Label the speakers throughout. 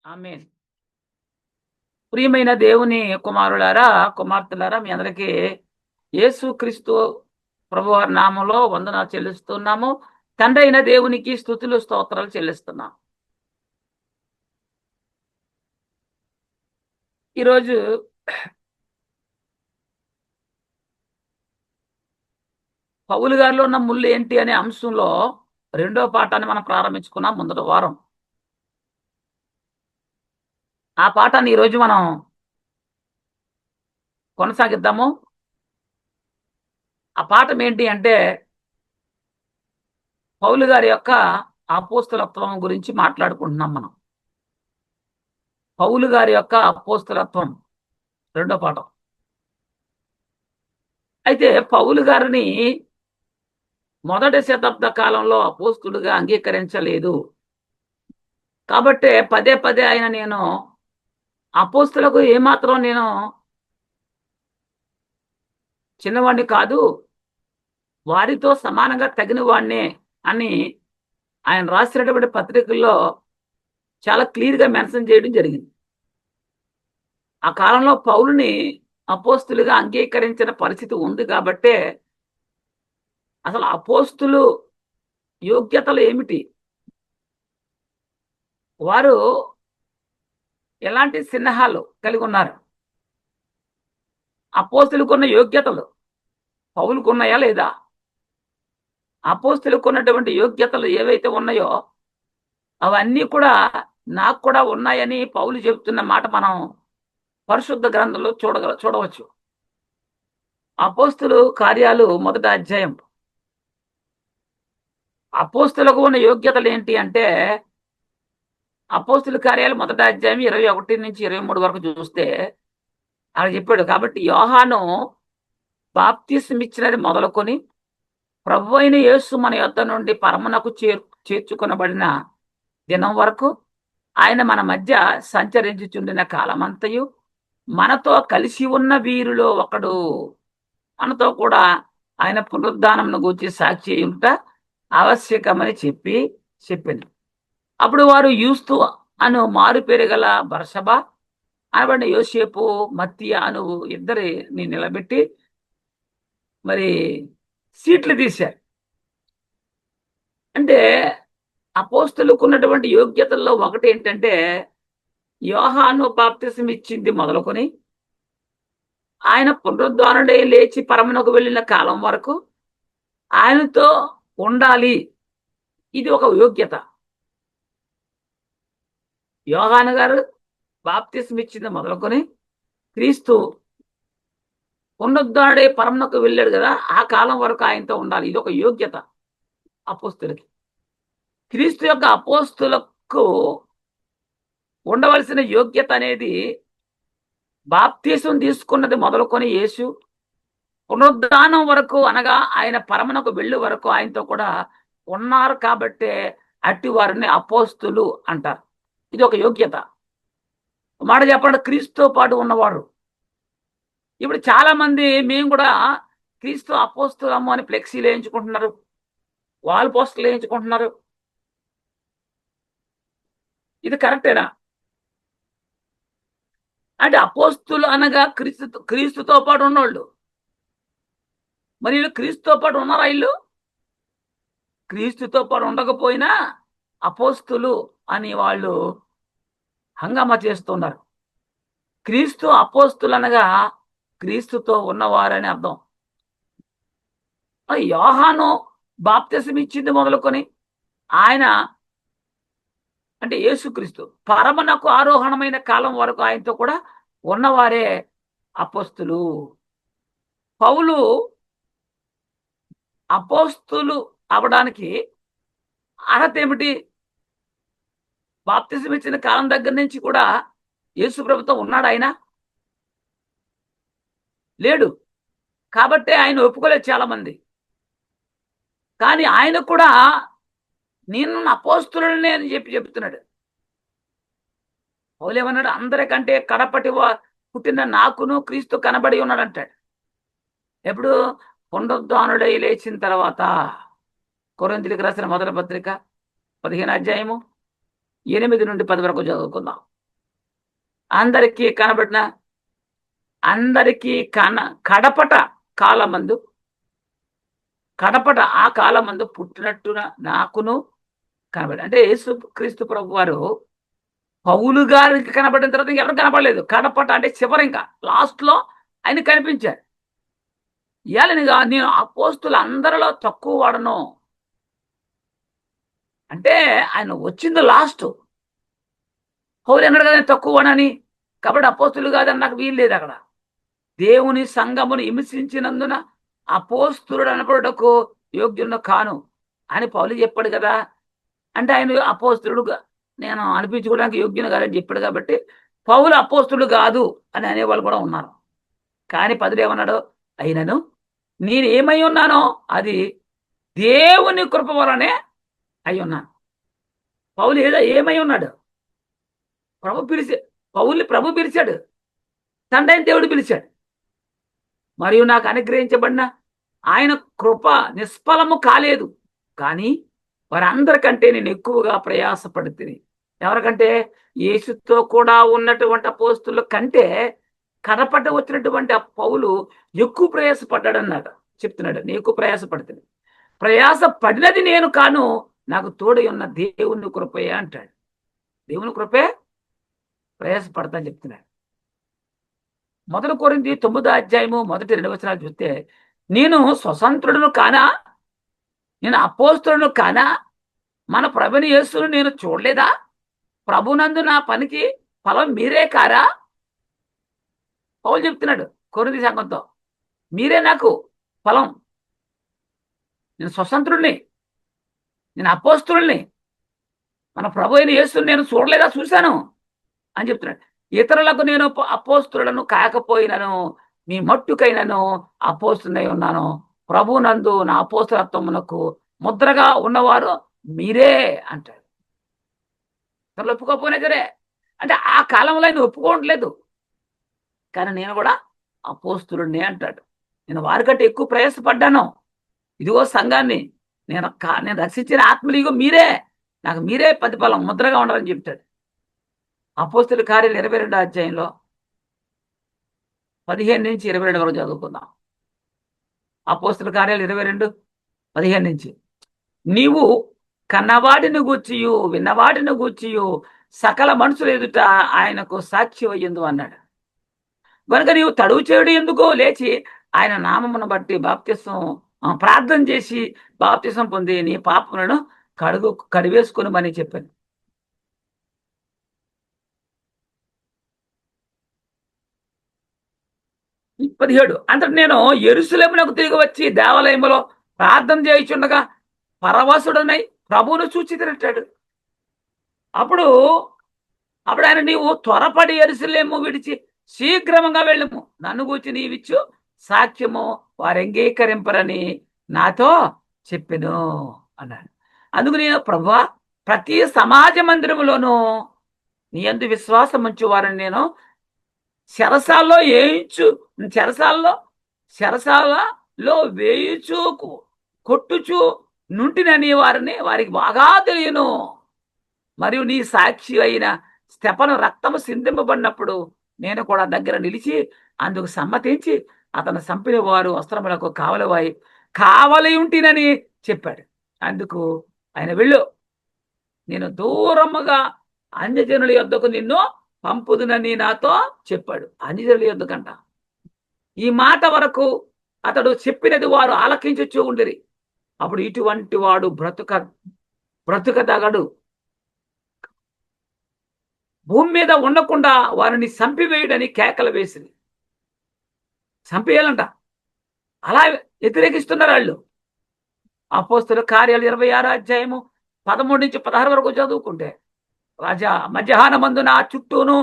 Speaker 1: ఆమేన్. ప్రియమైన దేవుని కుమారులారా, కుమార్తెలారా, మీ అందరికీ యేసుక్రీస్తు ప్రభువారి నామంలో వందనాలు చెల్లిస్తున్నాము. తండ్రైన దేవునికి స్తుతులు, స్తోత్రాలు చెల్లిస్తున్నాం. ఈరోజు పౌలు గారిలో ఉన్న ముళ్ళు ఏంటి అనే అంశంలో రెండో పాఠాన్ని మనం ప్రారంభించుకున్నాం ముందటి వారం. ఆ పాఠాన్ని ఈరోజు మనం కొనసాగిద్దాము. ఆ పాఠం ఏంటి అంటే పౌలు గారి యొక్క అపోస్తలత్వం గురించి మాట్లాడుకుంటున్నాం మనం. పౌలు గారి యొక్క అపోస్తలత్వం రెండో పాఠం. అయితే పౌలు గారిని మొదటి శతాబ్ద కాలంలో అపోస్తులుగా అంగీకరించలేదు. కాబట్టే పదే పదే ఆయన నేను అపోస్తులకు ఏమాత్రం నేను చిన్నవాడిని కాదు, వారితో సమానంగా తగిన వాడినే అని ఆయన రాసినటువంటి పత్రికల్లో చాలా క్లియర్‌గా మెన్షన్ చేయడం జరిగింది. ఆ కాలంలో పౌలుని అపోస్తులుగా అంగీకరించిన పరిస్థితి ఉంది కాబట్టే అసలు అపోస్తులు యోగ్యతలు ఏమిటి? వారు ఎలాంటి చిహ్నాలు కలిగి ఉన్నారు? అపోస్తులకున్న యోగ్యతలు పౌలుకున్నాయా లేదా? అపోస్తులకున్నటువంటి యోగ్యతలు ఏవైతే ఉన్నాయో అవన్నీ కూడా నాకు కూడా ఉన్నాయని పౌలు చెబుతున్న మాట మనం పరిశుద్ధ గ్రంథంలో చూడవచ్చు. అపోస్తులు కార్యాలు మొదటి అధ్యాయం. అపోస్తులకు ఉన్న యోగ్యతలు ఏంటి అంటే అపోస్తుల కార్యాలు మొదటి అధ్యాయం 21-23 వరకు చూస్తే అక్కడ చెప్పాడు. కాబట్టి యోహాను బాప్తిస్మిచ్చినది మొదలుకొని ప్రభు అయిన యేసు మన యొద్ద నుండి పరమునకు చేర్చుకొనబడిన దినం వరకు ఆయన మన మధ్య సంచరించుచుండిన కాలమంతయు మనతో కలిసి ఉన్న వీరిలో ఒకడు. మనతో కూడా ఆయన పునరుద్ధానమును గూర్చి సాక్షి ఉంట ఆవశ్యకమని చెప్పింది. అప్పుడు వారు యూస్తు అను మారు పేరు గల బర్సబా అనబడిన యోసేపు మత్తియా అను ఇద్దరిని నిలబెట్టి మరి సీట్లు తీశారు. అంటే అపోస్తులకు ఉన్నటువంటి యోగ్యతల్లో ఒకటి ఏంటంటే యోహాను బాప్తిసం ఇచ్చింది మొదలుకొని ఆయన పునరుద్ధానుడై లేచి పరమునకు వెళ్ళిన కాలం వరకు ఆయనతో ఉండాలి. ఇది ఒక యోగ్యత. యోహాను గారు బాప్తిసం ఇచ్చింది మొదలుకొని క్రీస్తు పునరుద్ధానుడై పరమునకు వెళ్ళాడు కదా, ఆ కాలం వరకు ఆయనతో ఉండాలి. ఇది ఒక యోగ్యత అపోస్తులకి. క్రీస్తు యొక్క అపోస్తులకు ఉండవలసిన యోగ్యత అనేది బాప్తీసం తీసుకున్నది మొదలుకొని యేసు పునరుద్ధానం వరకు, అనగా ఆయన పరమునకు వెళ్ళే వరకు ఆయనతో కూడా ఉన్నారు. కాబట్టే అట్టి వారిని అపోస్తులు అంటారు. ఇది ఒక యోగ్యత. మాట చెప్పండి, క్రీస్తుతో పాటు ఉన్నవాడు. ఇప్పుడు చాలా మంది మేము కూడా క్రీస్తు అపోస్తులము అని ఫ్లెక్సీలు వేయించుకుంటున్నారు, వాల్ పోస్టులు వేయించుకుంటున్నారు. ఇది కరెక్టేనా? అంటే అపోస్తులు అనగా క్రీస్తుతో పాటు ఉన్నవాళ్ళు. మరి వీళ్ళు క్రీస్తుతో పాటు ఉన్నారా? వీళ్ళు క్రీస్తుతో పాటు ఉండకపోయినా అపోస్తులు అని వాళ్ళు హంగామా చేస్తున్నారు. క్రీస్తు అపోస్తులు అనగా క్రీస్తుతో ఉన్నవారని అర్థం. యోహాను బాప్తిసం ఇచ్చింది మొదలుకొని ఆయన అంటే యేసుక్రీస్తు పరమునకు ఆరోహణమైన కాలం వరకు ఆయనతో కూడా ఉన్నవారే అపోస్తులు. పౌలు అపోస్తులు అవడానికి అర్హత ఏమిటి? బాప్తిసం ఇచ్చిన కాలం దగ్గర నుంచి కూడా యేసు ప్రభుతో ఉన్నాడు ఆయన? లేడు. కాబట్టే ఆయన ఒప్పుకోలేదు చాలా మంది. కానీ ఆయన కూడా నేను అపోస్తులని అని చెప్తున్నాడు. పౌలేమన్నాడు? అందరికంటే కడపటి పుట్టిన నాకును క్రీస్తు కనబడి ఉన్నాడు అంటాడు. ఎప్పుడు? పునరుద్ధానుడై లేచిన తర్వాత. కొరింథీయులకు రాసిన మొదటి పత్రిక 15 అధ్యాయము 8-10 వరకు చదువుకుందాం. అందరికీ కనబడిన అందరికీ కడపట కాలమందు ఆ కాలమందు పుట్టినట్టున నాకును కనబడి, అంటే యేసు క్రీస్తు ప్రభు వారు పౌలు గారికి కనబడిన తర్వాత ఎవరు కనబడలేదు. కడపట అంటే చివరి, ఇంకా లాస్ట్ లో ఆయన కనిపించారు. ఇవాళ నేను అపోస్తులు అందరిలో తక్కువ వాడను, అంటే ఆయన వచ్చింది లాస్ట్. పౌలు ఎన్నడు కదా తక్కువ వాడని, కాబట్టి అపోస్తులు కాదని నాకు వీలు లేదు. అక్కడ దేవుని సంఘమును హింసించినందున అపోస్తులుడు అనబడుటకు యోగ్యులను కాను అని పౌలు చెప్పాడు కదా. అంటే ఆయన అపోస్తులుడు నేను అనిపించుకోవడానికి యోగ్యుని కాదని చెప్పాడు కాబట్టి పౌలు అపోస్తులు కాదు అని అనేవాళ్ళు కూడా ఉన్నారు. కానీ పదులు ఏమన్నాడు? అయినను నేను ఏమై ఉన్నానో అది దేవుని కృప వలనే అయి ఉన్నాను. పౌలు ఏమై ఉన్నాడు? ప్రభు పిలిచాడు, తండ్రి దేవుడు పిలిచాడు. మరియు నాకు అనుగ్రహించబడిన ఆయన కృప నిష్ఫలము కాలేదు, కానీ వారందరికంటే నేను ఎక్కువగా ప్రయాసపడుతుంది. ఎవరికంటే? యేసుతో కూడా ఉన్నటువంటి అపోస్తుల కంటే కనపడ్డ వచ్చినటువంటి ఆ పౌలు ఎక్కువ ప్రయాసపడ్డాడు అన్నాడు, చెప్తున్నాడు. నేను ఎక్కువ ప్రయాసపడుతుంది. ప్రయాస పడినది నేను కాను, నాకు తోడై ఉన్న దేవుని కృపే అంటాడు. దేవుని కృపే ప్రయాసపడతాను చెప్తున్నాడు. 1 కొరింథీ 9వ అధ్యాయము 1-2 వచనాలు చూస్తే, నేను స్వతంత్రుడును కానా, నేను అపోస్తులను కానా, మన ప్రభుని యేసును నేను చూడలేదా, ప్రభునందు నా పనికి ఫలం మీరే కారా? పౌలు చెప్తున్నాడు కొరింథీ సంఘంతో, మీరే నాకు ఫలం. నేను స్వతంత్రుడిని, నేను అపోస్తుల్ని, మన ప్రభు అయిన యేసుని నేను చూడలేదా, చూశాను అని చెప్తున్నాడు. ఇతరులకు నేను అపోస్తులను కాకపోయినను మీ మట్టుకైనను అపోస్తులై ఉన్నాను. ప్రభునందు నా అపోస్తలత్వమునకు ముద్రగా ఉన్నవారు మీరే అంటాడు. ఇతరులు ఒప్పుకోకపోయినా సరే, అంటే ఆ కాలంలో ఆయన ఒప్పుకోవట్లేదు, కానీ నేను కూడా అపోస్తులునే అంటాడు. నేను వారికంటే ఎక్కువ ప్రయాసపడ్డాను. ఇదిగో సంఘాన్ని నేను రక్షించిన ఆత్మలు, ఇగో మీరే, నాకు మీరే ప్రతిఫలం ముద్రగా ఉండాలని చెప్తాడు. అపోస్తుల కార్యాలు 22వ అధ్యాయంలో 15-22 వరకు చదువుకుందాం. అపోస్తుల కార్యాలు 22:15. నీవు కన్నవాడిని గూర్చియు విన్నవాడిని గూర్చియు సకల మనుషులు ఎదుట ఆయనకు సాక్షి అయ్యిందు అన్నాడు. కనుక నీవు తడువు చేయుడు ఎందుకో, లేచి ఆయన నామమును బట్టి ప్రార్థన చేసి బాప్తిసం పొంది నీ పాపములను కడివేసుకుని చెప్పాను. 17. అంతటి నేను యెరూషలేమునకు తిరిగి వచ్చి దేవాలయములో ప్రార్థన చేయుచుండగా పరవశుడనై ప్రభువును చూచితినట్టాడు. అప్పుడు ఆయన, నీవు త్వరపడి యెరూషలేము విడిచి శీఘ్రముగా వెళ్ళము, నన్ను గూర్చి నీవిచ్చు సాక్ష్యము వారు అంగీకరింపరని నాతో చెప్పెను అన్నాడు. అందుకు నేను, ప్రభువా, ప్రతి సమాజ మందిరములోనూ నీ యందు విశ్వాసం ఉంచు వారిని నేను చెరసాలలో వేయుచు కొట్టుచు నుంటినని వారికి బాగా తెలియను. మరియు నీ సాక్షి అయిన స్తెఫను రక్తము సిందింపబడినప్పుడు నేను కూడా దగ్గర నిలిచి అందుకు సమ్మతించి అతను చంపిన వారు వస్త్రములకు కావలి ఉంటినని చెప్పాడు. అందుకు ఆయన, వెళ్ళు, నేను దూరముగా అన్యజనుల యొద్దకు నిన్ను పంపుదునని నాతో చెప్పాడు. అన్యజనుల యొద్దకంట. ఈ మాట వరకు అతడు చెప్పినది వారు ఆలకించుచూ ఉండిరి. అప్పుడు ఇటువంటి వాడు బ్రతుకదగడు, భూమి మీద ఉండకుండా వారిని చంపివేయుడని కేకలు వేసింది. చంపేయాలంట, అలా వ్యతిరేకిస్తున్నారు వాళ్ళు. అపోస్తుల కార్యాలు 26వ అధ్యాయము 13-16 వరకు చదువుకుంటే, రాజా, మధ్యాహ్నమందు నా చుట్టూను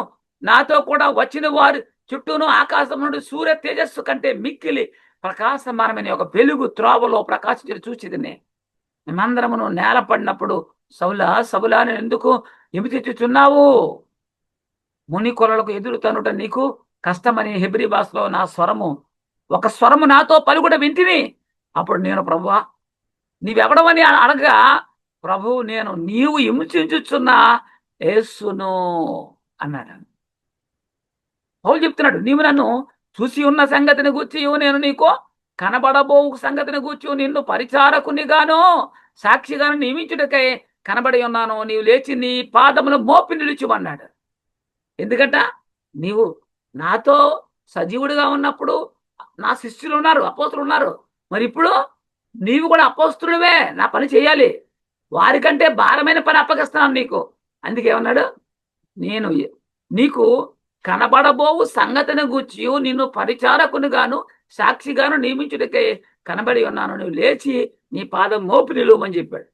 Speaker 1: నాతో కూడా వచ్చిన వారి చుట్టూను ఆకాశం నుండి సూర్య తేజస్సు కంటే మిక్కిలి ప్రకాశమానమైన ఒక వెలుగు త్రోవలో ప్రకాశించి చూచిదినే. మేమందరమును నేల పడినప్పుడు, సౌలా నేను ఎందుకు హింసించుచున్నావు, ముని కొలలకు ఎదురు తనుట నీకు కష్టమని హెబ్రీ భాషలో ఒక స్వరము నాతో పలుకుట వింటిని. అప్పుడు నేను, ప్రభువా, నీవెవడవని అడగా, ప్రభు, నీవు హింసించుచున్న యేసును అన్నాడు. పౌలు చెప్తున్నాడు, నీవు నన్ను చూసి ఉన్న సంగతిని గూర్చి నేను నీకు కనబడబో సంగతిని గూర్చి నిన్ను పరిచారకునిగాను సాక్షిగాను నియమించుటకై కనబడి ఉన్నాను. నీవు లేచి నీ పాదములు మోపి నిలుచుమన్నాడు. ఎందుకంట నీవు నాతో సజీవుడిగా ఉన్నప్పుడు నా శిష్యులు ఉన్నారు, అపోస్తులు ఉన్నారు. మరి ఇప్పుడు నీవు కూడా అపోస్తుడివే, నా పని చేయాలి. వారికంటే భారమైన పని అప్పగిస్తున్నాను నీకు. అందుకేమన్నాడు, నేను నీకు కనబడబోవు సంగతిని గూర్చి నిన్ను పరిచారకునిగాను సాక్షిగాను నియమించుటకై కనబడి ఉన్నాను. నువ్వు లేచి నీ పాదం మోపి నిలువమని చెప్పాడు.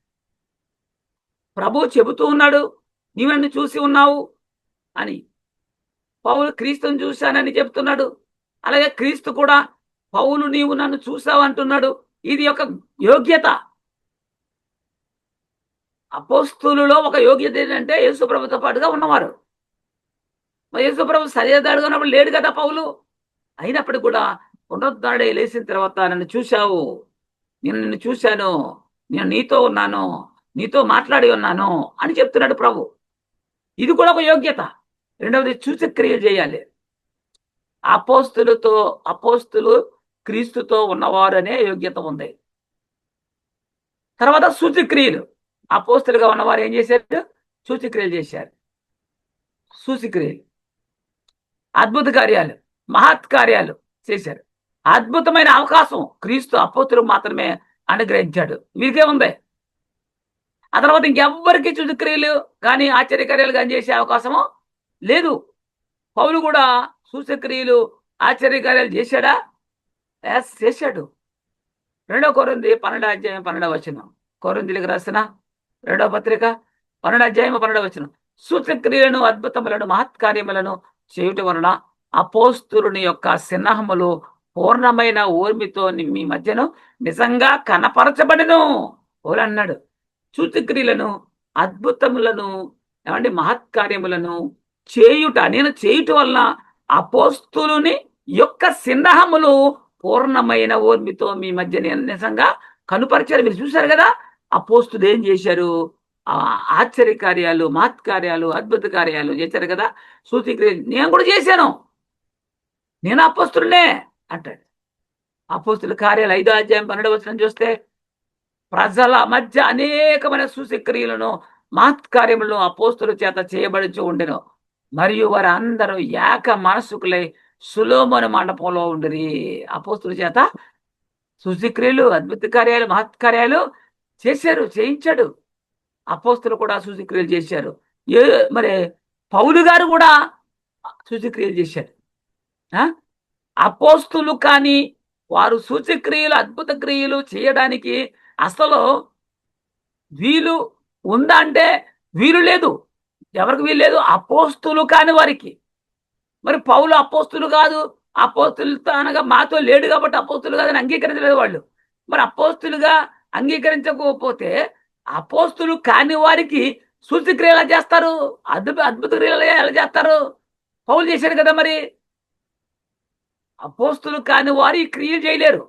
Speaker 1: ప్రభు చెబుతూ ఉన్నాడు, నీవు నన్ను చూసి ఉన్నావు అని. పౌలు క్రీస్తుని చూశానని చెప్తున్నాడు. అలాగే క్రీస్తు కూడా పౌలు నీవు నన్ను చూసావు అంటున్నాడు. ఇది ఒక యోగ్యత. అపోస్తులులో ఒక యోగ్యత ఏంటంటే యేసుప్రభుతో పాటుగా ఉన్నవారు. యేసుప్రభు శరీరధారిగా ఉన్నప్పుడు లేడు కదా పౌలు. అయినప్పటికీ కూడా పునరుద్ధరణే లేచిన తర్వాత నన్ను చూశావు, నేను నిన్ను చూశాను, నేను నీతో ఉన్నాను, నీతో మాట్లాడి ఉన్నాను అని చెప్తున్నాడు ప్రభు. ఇది కూడా ఒక యోగ్యత. రెండవది సూచక్రియలు చేయాలి. అపోస్తులు క్రీస్తుతో ఉన్నవారు అనే యోగ్యత ఉంది. తర్వాత సూచక్రియలు. అపోస్తులుగా ఉన్నవారు ఏం చేశారు? సూచక్రియలు చేశారు. సూచక్రియలు, అద్భుత కార్యాలు, మహత్ కార్యాలు చేశారు. అద్భుతమైన అవకాశం క్రీస్తు అపోస్తులు మాత్రమే అనుగ్రహించాడు. వీరికే ఉంది. ఆ తర్వాత ఇంకెవ్వరికి సూచక్రియలు కానీ ఆశ్చర్యకార్యాలు కానీ చేసే అవకాశము లేదు. పౌలు కూడా సూచక్రియలు ఆశ్చర్యకార్యాలు చేశాడా? చేశాడు. 2 కొరింథీ 12:12 కొరింథీయులకు రాసిన 2వ పత్రిక 12:12 సూచక్రియలను అద్భుతములను మహత్కార్యములను చేయుట వలన అపోస్తులుని యొక్క సిన్నహములు పూర్ణమైన ఓర్మితో మీ మధ్యను నిజంగా కనపరచబడెను. పౌలు అన్నాడు, సూచక్రియలను అద్భుతములను ఏమంటే మహత్కార్యములను చేయుట, నేను చేయుట వలన అపోస్తులుని యొక్క సిన్నహములు పూర్ణమైన ఓర్మితో మీ మధ్య నిజంగా కనుపరిచారు. మీరు చూశారు కదా అపోస్తులు ఏం చేశారు? ఆశ్చర్యకార్యాలు, మహత్కార్యాలు, అద్భుత కార్యాలు చేశారు కదా. సూచక్రియలు నేను కూడా చేశాను, నేను అపోస్తులనే అంటాడు. అపోస్తుల కార్యాలు 5:12 చూస్తే ప్రజల మధ్య అనేకమైన సూచక్రియలను మహత్కార్యములను అపోస్తుల చేత చేయబడుచు ఉండెను. మరియు వారు అందరూ ఏక మనసుకులై సొలొమోను మండపంలో ఉండిరి. అపోస్తుల చేత సూచక్రియలు, అద్భుత కార్యాలు, మహత్కార్యాలు చేయించాడు. అపోస్తులు కూడా సూచక్రియలు చేశారు. మరి పౌలు గారు కూడా సూచక్రియలు చేశారు. అపోస్తులు కానీ వారు సూచక్రియలు, అద్భుత క్రియలు చేయడానికి అసలు వీలు ఉందా అంటే వీలు లేదు. ఎవరికి వీలు లేదు? అపోస్తులు కాని వారికి. మరి పౌలు అపోస్తులు కాదు, అపోస్తులతో అనగా మాతో లేడు కాబట్టి అపోస్తులు కాదని అంగీకరించలేదు వాళ్ళు. మరి అపోస్తులుగా అంగీకరించకపోతే అపోస్తులు కాని వారికి సూచక్రియలు ఎలా చేస్తారు? అద్భుత క్రియలు ఎలా చేస్తారు? పౌలు చేశాడు కదా. మరి అపోస్తులు కాని వారు ఈ క్రియలు చేయలేరు.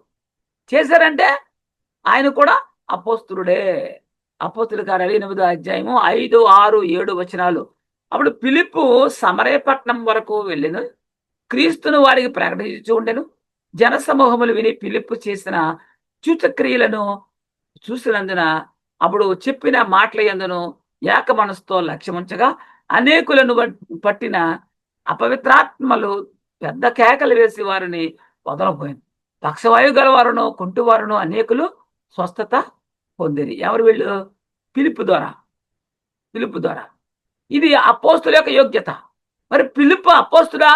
Speaker 1: చేశారంటే ఆయన కూడా అపోస్తులుడే. అపోస్తుల కార్యాలు 8వ అధ్యాయము 5, 6, 7 అప్పుడు ఫిలిప్పు సమరయపట్నం వరకు వెళ్ళిన క్రీస్తును వారికి ప్రకటించి ఉండెను. జనసమూహములు విని ఫిలిప్పు చేసిన సూచక్రియలను చూసినందున అప్పుడు చెప్పిన మాటల యందును ఏక మనసుతో లక్ష్యముంచగా అనేకులను పట్టిన అపవిత్రాత్మలు పెద్ద కేకలు వేసి వారిని వదలపోయింది. పక్షవాయు గలవారును కుంటివారును అనేకులు స్వస్థత పొందిరి. ఎవరు వీళ్ళు? ఫిలిప్పు ద్వారా. ఇది అపోస్తుల యొక్క యోగ్యత. మరి ఫిలిప్పు అపోస్తులా?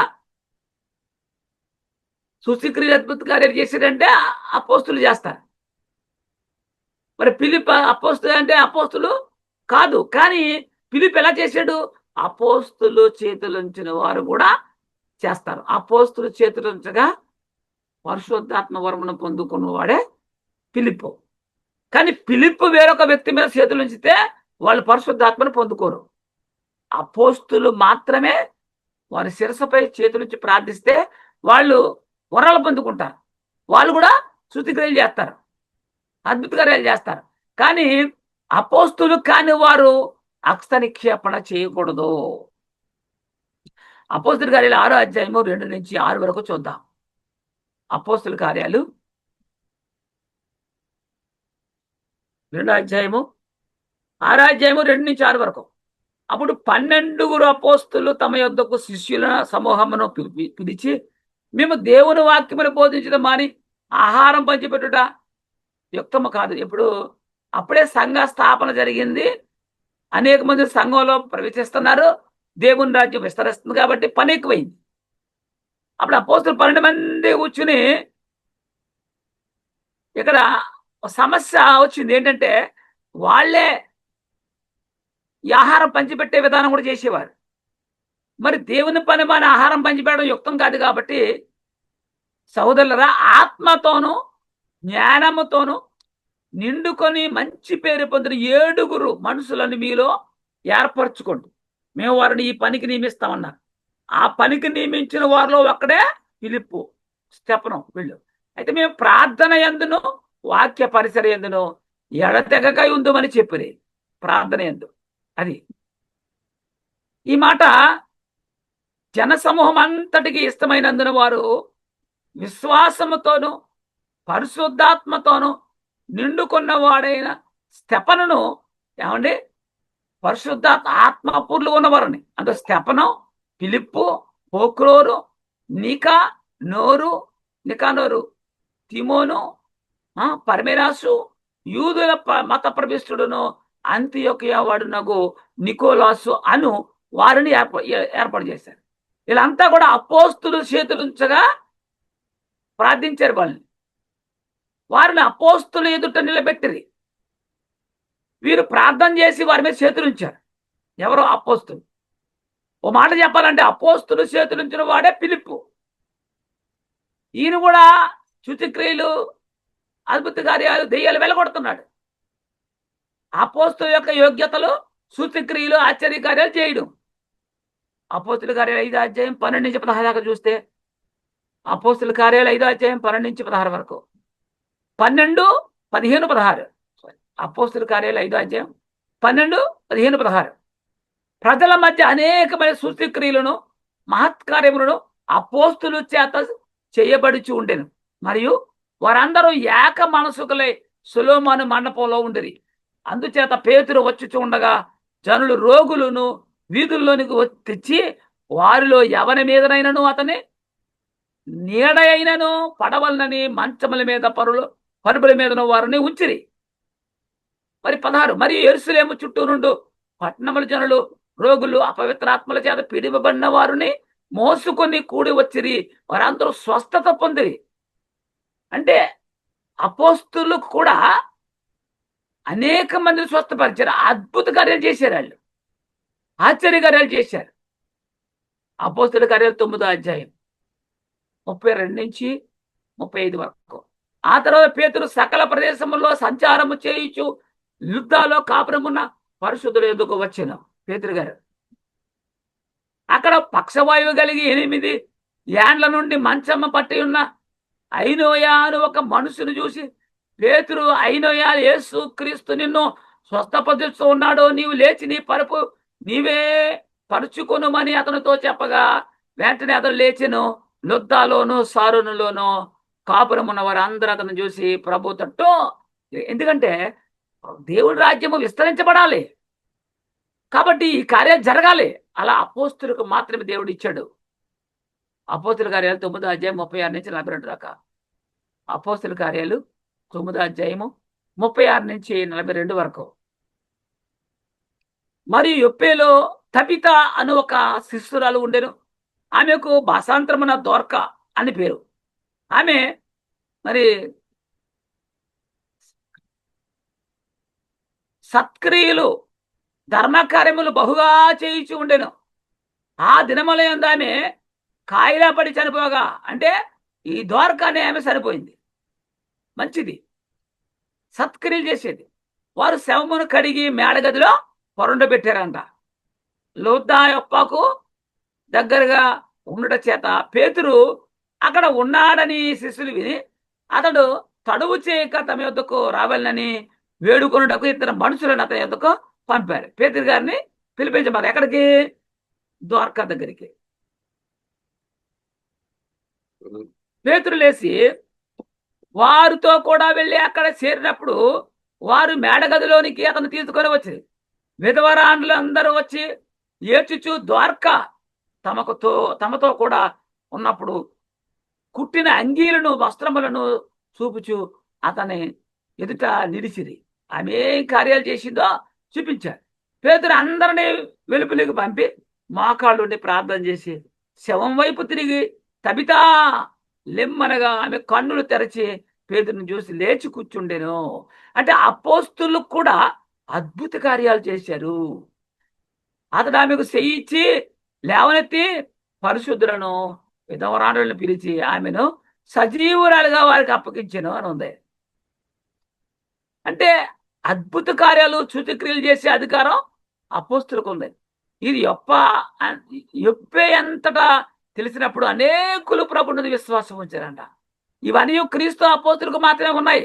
Speaker 1: సూచక్రియలు, అద్భుత కార్యాలు చేశాడంటే అపోస్తులు చేస్తారు. మరి ఫిలిప్ అపోస్తులు అంటే అపోస్తులు కాదు. కానీ ఫిలిప్ ఎలా చేశాడు? అపోస్తులు చేతులుంచిన వారు కూడా చేస్తారు. అపోస్తులు చేతులుంచగా పరిశుద్ధాత్మ వరమును పొందుకున్నవాడే ఫిలిప్పు. కానీ ఫిలిప్పు వేరొక వ్యక్తి మీద చేతులుంచితే వాళ్ళు పరిశుద్ధాత్మను పొందుకోరు. అపోస్తులు మాత్రమే వారి శిరస్సుపై చేతులుంచి ప్రార్థిస్తే వాళ్ళు వరాలు పొందుకుంటారు. వాళ్ళు కూడా సూచక్రియలు చేస్తారు, అద్భుత కార్యాలు చేస్తారు. కానీ అపోస్తులు కాని వారు హస్త నిక్షేపణ చేయకూడదు. అపోస్తుల కార్యాలు 6వ అధ్యాయము 2 నుంచి 6 వరకు చూద్దాం. అపోస్తుల కార్యాలు 2వ అధ్యాయము 6వ అధ్యాయము 2 నుంచి 6 వరకు. అప్పుడు 12 అపోస్తులు తమ యొద్దకు శిష్యుల సమూహమును పిలిచి, మేము దేవుని వాక్యమును బోధించడం మాని ఆహారం పంచిపెట్టుట యుక్తము కాదు. ఇప్పుడు అప్పుడే సంఘ స్థాపన జరిగింది, అనేక మంది సంఘంలో ప్రవేశిస్తున్నారు, దేవుని రాజ్యం విస్తరిస్తుంది కాబట్టి పని ఎక్కువైంది. అప్పుడు అపోస్తులు 12 మంది కూర్చుని ఇక్కడ సమస్య వచ్చింది. ఏంటంటే వాళ్ళే ఈ ఆహారం పంచిపెట్టే విధానం కూడా చేసేవారు. మరి దేవుని పని మన ఆహారం పంచిపెట్టడం యుక్తం కాదు కాబట్టి, సహోదరులరా, ఆత్మతోనూ జ్ఞానముతోనూ నిండుకొని మంచి పేరు పొందిన 7 మనుషులను మీలో ఏర్పరచుకోండి, మేము వారిని ఈ పనికి నియమిస్తామన్నారు. ఆ పనికి నియమించిన వారిలో ఒక్కడే ఫిలిప్పు, స్టెఫను, వీళ్ళు. అయితే మేము ప్రార్థన యందును వాక్య పరిసర యందును ఎడతెగక ఉందమని చెప్పిరి. ప్రార్థన యందు అది. ఈ మాట జనసమూహం అంతటికి ఇష్టమైనందున వారు విశ్వాసముతోనూ పరిశుద్ధాత్మతోనూ నిండుకున్నవాడైన స్టెఫనును, ఏమండి, పరిశుద్ధాత్మ ఆత్మపూర్లు ఉన్నవారని, అంటే స్టెఫను, ఫిలిప్పు, పోక్రోరు, నికానోరు, తిమోను, పరమేరాసు, యూదుల మత ప్రవిష్టుడును అంతియొకయ వాడునగు నికోలాసు అను వారిని ఏర్పాటు చేశారు. వీళ్ళంతా కూడా అపోస్తులు చేతులుంచగా ప్రార్థించారు. వారిని అపోస్తులు ఎదుట నిలబెట్టిరి. వీరు ప్రార్థన చేసి వారి మీద చేతులుంచారు. ఎవరో అపోస్తులు. ఓ మాట చెప్పాలంటే అపోస్తులు చేతులుంచిన వాడే ఫిలిప్పు. ఈయన కూడా సూచక్రియలు, అద్భుత కార్యాలు, దెయ్యాలు వెలగొడుతున్నాడు. అపోస్తుల యొక్క యోగ్యతలు సూచక్రియలు, ఆశ్చర్య కార్యాలు చేయడం. అపోస్తుల కార్యాలు 5వ అధ్యాయం 12 నుంచి 16 దాకా చూస్తే, అపోస్తుల కార్యాలు 5వ అధ్యాయం 12 నుంచి 16 వరకు, 12, 15, 16. అపోస్తుల కార్యాలు 5వ అధ్యాయం 12, 15, 16. ప్రజల మధ్య అనేకమైన సూచక్రియలను, మహత్కార్యములను అపోస్తుల చేత చేయబడుచు ఉండెను. మరియు వారందరూ ఏక మనసుకులై సొలొమోను మండపంలో ఉండిరి. అందుచేత పేతురు వచ్చుచు ఉండగా జనులు రోగులను వీధుల్లోనికి తెచ్చి వారిలో ఎవరి మీదనైనను అతని నీడ అయినను పడవలనని మంచముల మీద పరుపుల మీదను వారిని ఉంచిరి. మరి 16, మరియు యెరూషలేము చుట్టూ నుండి పట్టణముల జనులు రోగులు అపవిత్రాత్మల చేత పిడివబడిన వారిని మోసుకొని కూడి వచ్చిరి. వారందరూ స్వస్థత పొందిరి. అంటే అపోస్తులు కూడా అనేక మందిని స్వస్థపరిచారు, అద్భుత కార్యాలు చేశారు, వాళ్ళు ఆశ్చర్య కార్యాలు చేశారు. అపోస్తుల కార్యాలు 9వ అధ్యాయం 32 నుంచి 35 వరకు. ఆ తర్వాత పేతురు సకల ప్రదేశములో సంచారము చేయుచు యుద్ధాలో కాపురమున్న పరిశుద్ధుల ఎదుకు వచ్చాను. పేతురు గారు అక్కడ పక్షవాయువు కలిగి 8 ఏండ్ల నుండి మంచమ్మ పట్టి ఉన్న ఐనోయా అని ఒక మనుషుని చూసి, పేతురు, ఐనోయా, యేసు క్రీస్తు నిన్ను స్వస్థపరుస్తూ ఉన్నాడు, నీవు లేచి నీ పరుపు నీవే పరుచుకొనుమని అతనితో చెప్పగా, వెంటనే అతను లేచెను. లుద్దాలోను సారోనులోను కాపురం ఉన్న వారు అందరూ అతను చూసి ప్రభు తట్టు. ఎందుకంటే దేవుడి రాజ్యము విస్తరించబడాలి కాబట్టి ఈ కార్యాలు జరగాలి. అలా అపోస్తులకు మాత్రమే దేవుడు ఇచ్చాడు. అపోస్తుల కార్యాలు 9వ అధ్యాయం 36 నుంచి 42 దాకా. అపోస్తుల కార్యాలు 9వ అధ్యాయము 36 నుంచి 42 వరకు. మరియు యొప్పేలో తబిత అని ఒక శిష్యురాలు ఉండెను. ఆమెకు భాషాంతరమున దోర్క అని పేరు. ఆమె మరి సత్క్రియలు, ధర్మకార్యములు బహుగా చేయించి ఉండెను. ఆ దినములందు ఆమె కాయిలా పడి చనిపోగా, అంటే ఈ ద్వారక అనే ఆమె చనిపోయింది. మంచిది, సత్క్రియలు చేసేది. వారు శవమును కడిగి మేడగదిలో పొరండబెట్టారంట. లుద్దా యొప్పకు దగ్గరగా ఉండట చేత పేతురు అక్కడ ఉన్నాడని శిష్యులు విని అతడు తడువు చేయక తమ యొద్దకు రావాలని వేడుకొనుటకు 2 మనుషులను అతని యొద్దకు పంపారు. పేతురు గారిని పిలిపించమన్నారు. ఎక్కడికి? ద్వారకా దగ్గరికి. పేతురు లేచి వారితో కూడా వెళ్ళి అక్కడ చేరినప్పుడు వారు మేడగదిలోనికి అతను తీసుకొని వచ్చి విధవరాండ్లు అందరూ వచ్చి ఏడ్చుచు ద్వారకా తమతో కూడా ఉన్నప్పుడు కుట్టిన అంగీలను వస్త్రములను చూపుచు అతని ఎదుట నిలిచిరి. ఆమె ఏం కార్యాలు చేసిందో చూపించాడు. పేతురు అందరినీ వెలుపులికి పంపి మోకాళ్ళుండి ప్రార్థన చేసి శవం వైపు తిరిగి తబితా లెమ్మనగా ఆమె కన్నులు తెరచి పేతురుని చూసి లేచి కూర్చుండెను. అంటే అపోస్తులకు కూడా అద్భుత కార్యాలు చేశారు. అతడు ఆమెకు చేయించి లేవనెత్తి పరిశుద్ధులను విధవరాలను పిలిచి ఆమెను సజీవురాలుగా వారికి అప్పగించెను అని ఉంది. అంటే అద్భుత కార్యాలు సూచక్రియలు చేసే అధికారం అపోస్తులకు ఉంది. ఇది యొప్పే అంతటా తెలిసినప్పుడు అనేకులు ప్రభుని విశ్వాసం ఉంచారంట. ఇవన్నీ క్రీస్తు అపోస్తులకు మాత్రమే ఉన్నాయి.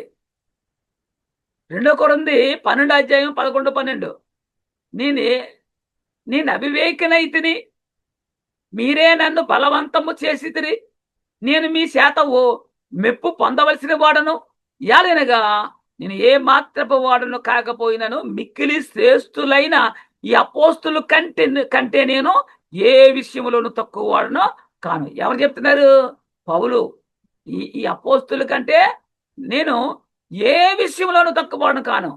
Speaker 1: 2 కొరింథీ 12:11-12 నేను అవివేకినైతిని, మీరే నన్ను బలవంతము చేసితిరి, నేను మీ చేత మెప్పు పొందవలసిన వాడను, యాలనగా నేను ఏ మాత్రపు వాడను కాకపోయినను మిక్కిలి శ్రేష్ఠులైన ఈ అపోస్తులు కంటే నేను ఏ విషయంలోనూ తక్కువ వాడను కాను. ఎవరు చెప్తున్నారు? పౌలు. ఈ అపోస్తుల కంటే నేను ఏ విషయంలోనూ తక్కువ వాడను కాను.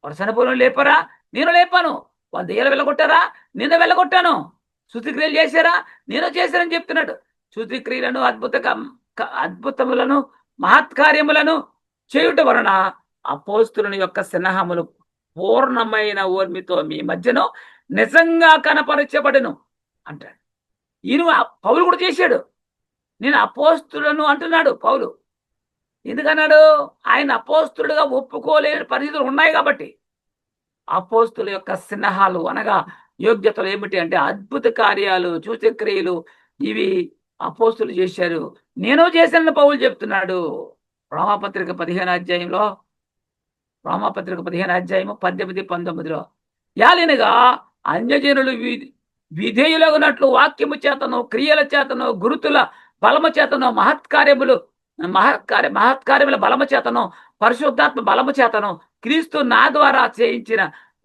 Speaker 1: వాడు చనిపోయిన లేపరా? నేను లేపాను. వాళ్ళు దెయ్యాలు వెళ్ళగొట్టారా? నేను వెళ్ళగొట్టాను. శుతిక్రియలు చేశారా? నేను చేశానని చెప్తున్నాడు. శుతిక్రియలను అద్భుతములను మహత్కార్యములను చేయుట వలన అపోస్తులని యొక్క స్నేహములు పూర్ణమైన ఓర్మితో మీ మధ్యను నిజంగా కనపరచబడను అంటాడు. ఈయన పౌలు కూడా చేశాడు. నేను అపోస్తులను అంటున్నాడు పౌలు. ఎందుకన్నాడు? ఆయన అపోస్తులుగా ఒప్పుకోలేని పరిస్థితులు ఉన్నాయి కాబట్టి. అపోస్తుల యొక్క స్నేహాలు అనగా యోగ్యతలు ఏమిటి అంటే అద్భుత కార్యాలు, సూచక్రియలు ఇవి అపోస్తులు చేశారు. నేను చేశానని పౌలు చెప్తున్నాడు. రోమాపత్రిక 15వ అధ్యాయంలో 18-19 యాలినగా అన్యజనులు విధేయులగునట్లు వాక్యము చేతను, క్రియల చేతను, గురుతుల బలము చేతను, మహత్కార్యముల బలము చేతను, పరిశుద్ధాత్మ బలము చేతను క్రీస్తు నా ద్వారా చేయించిన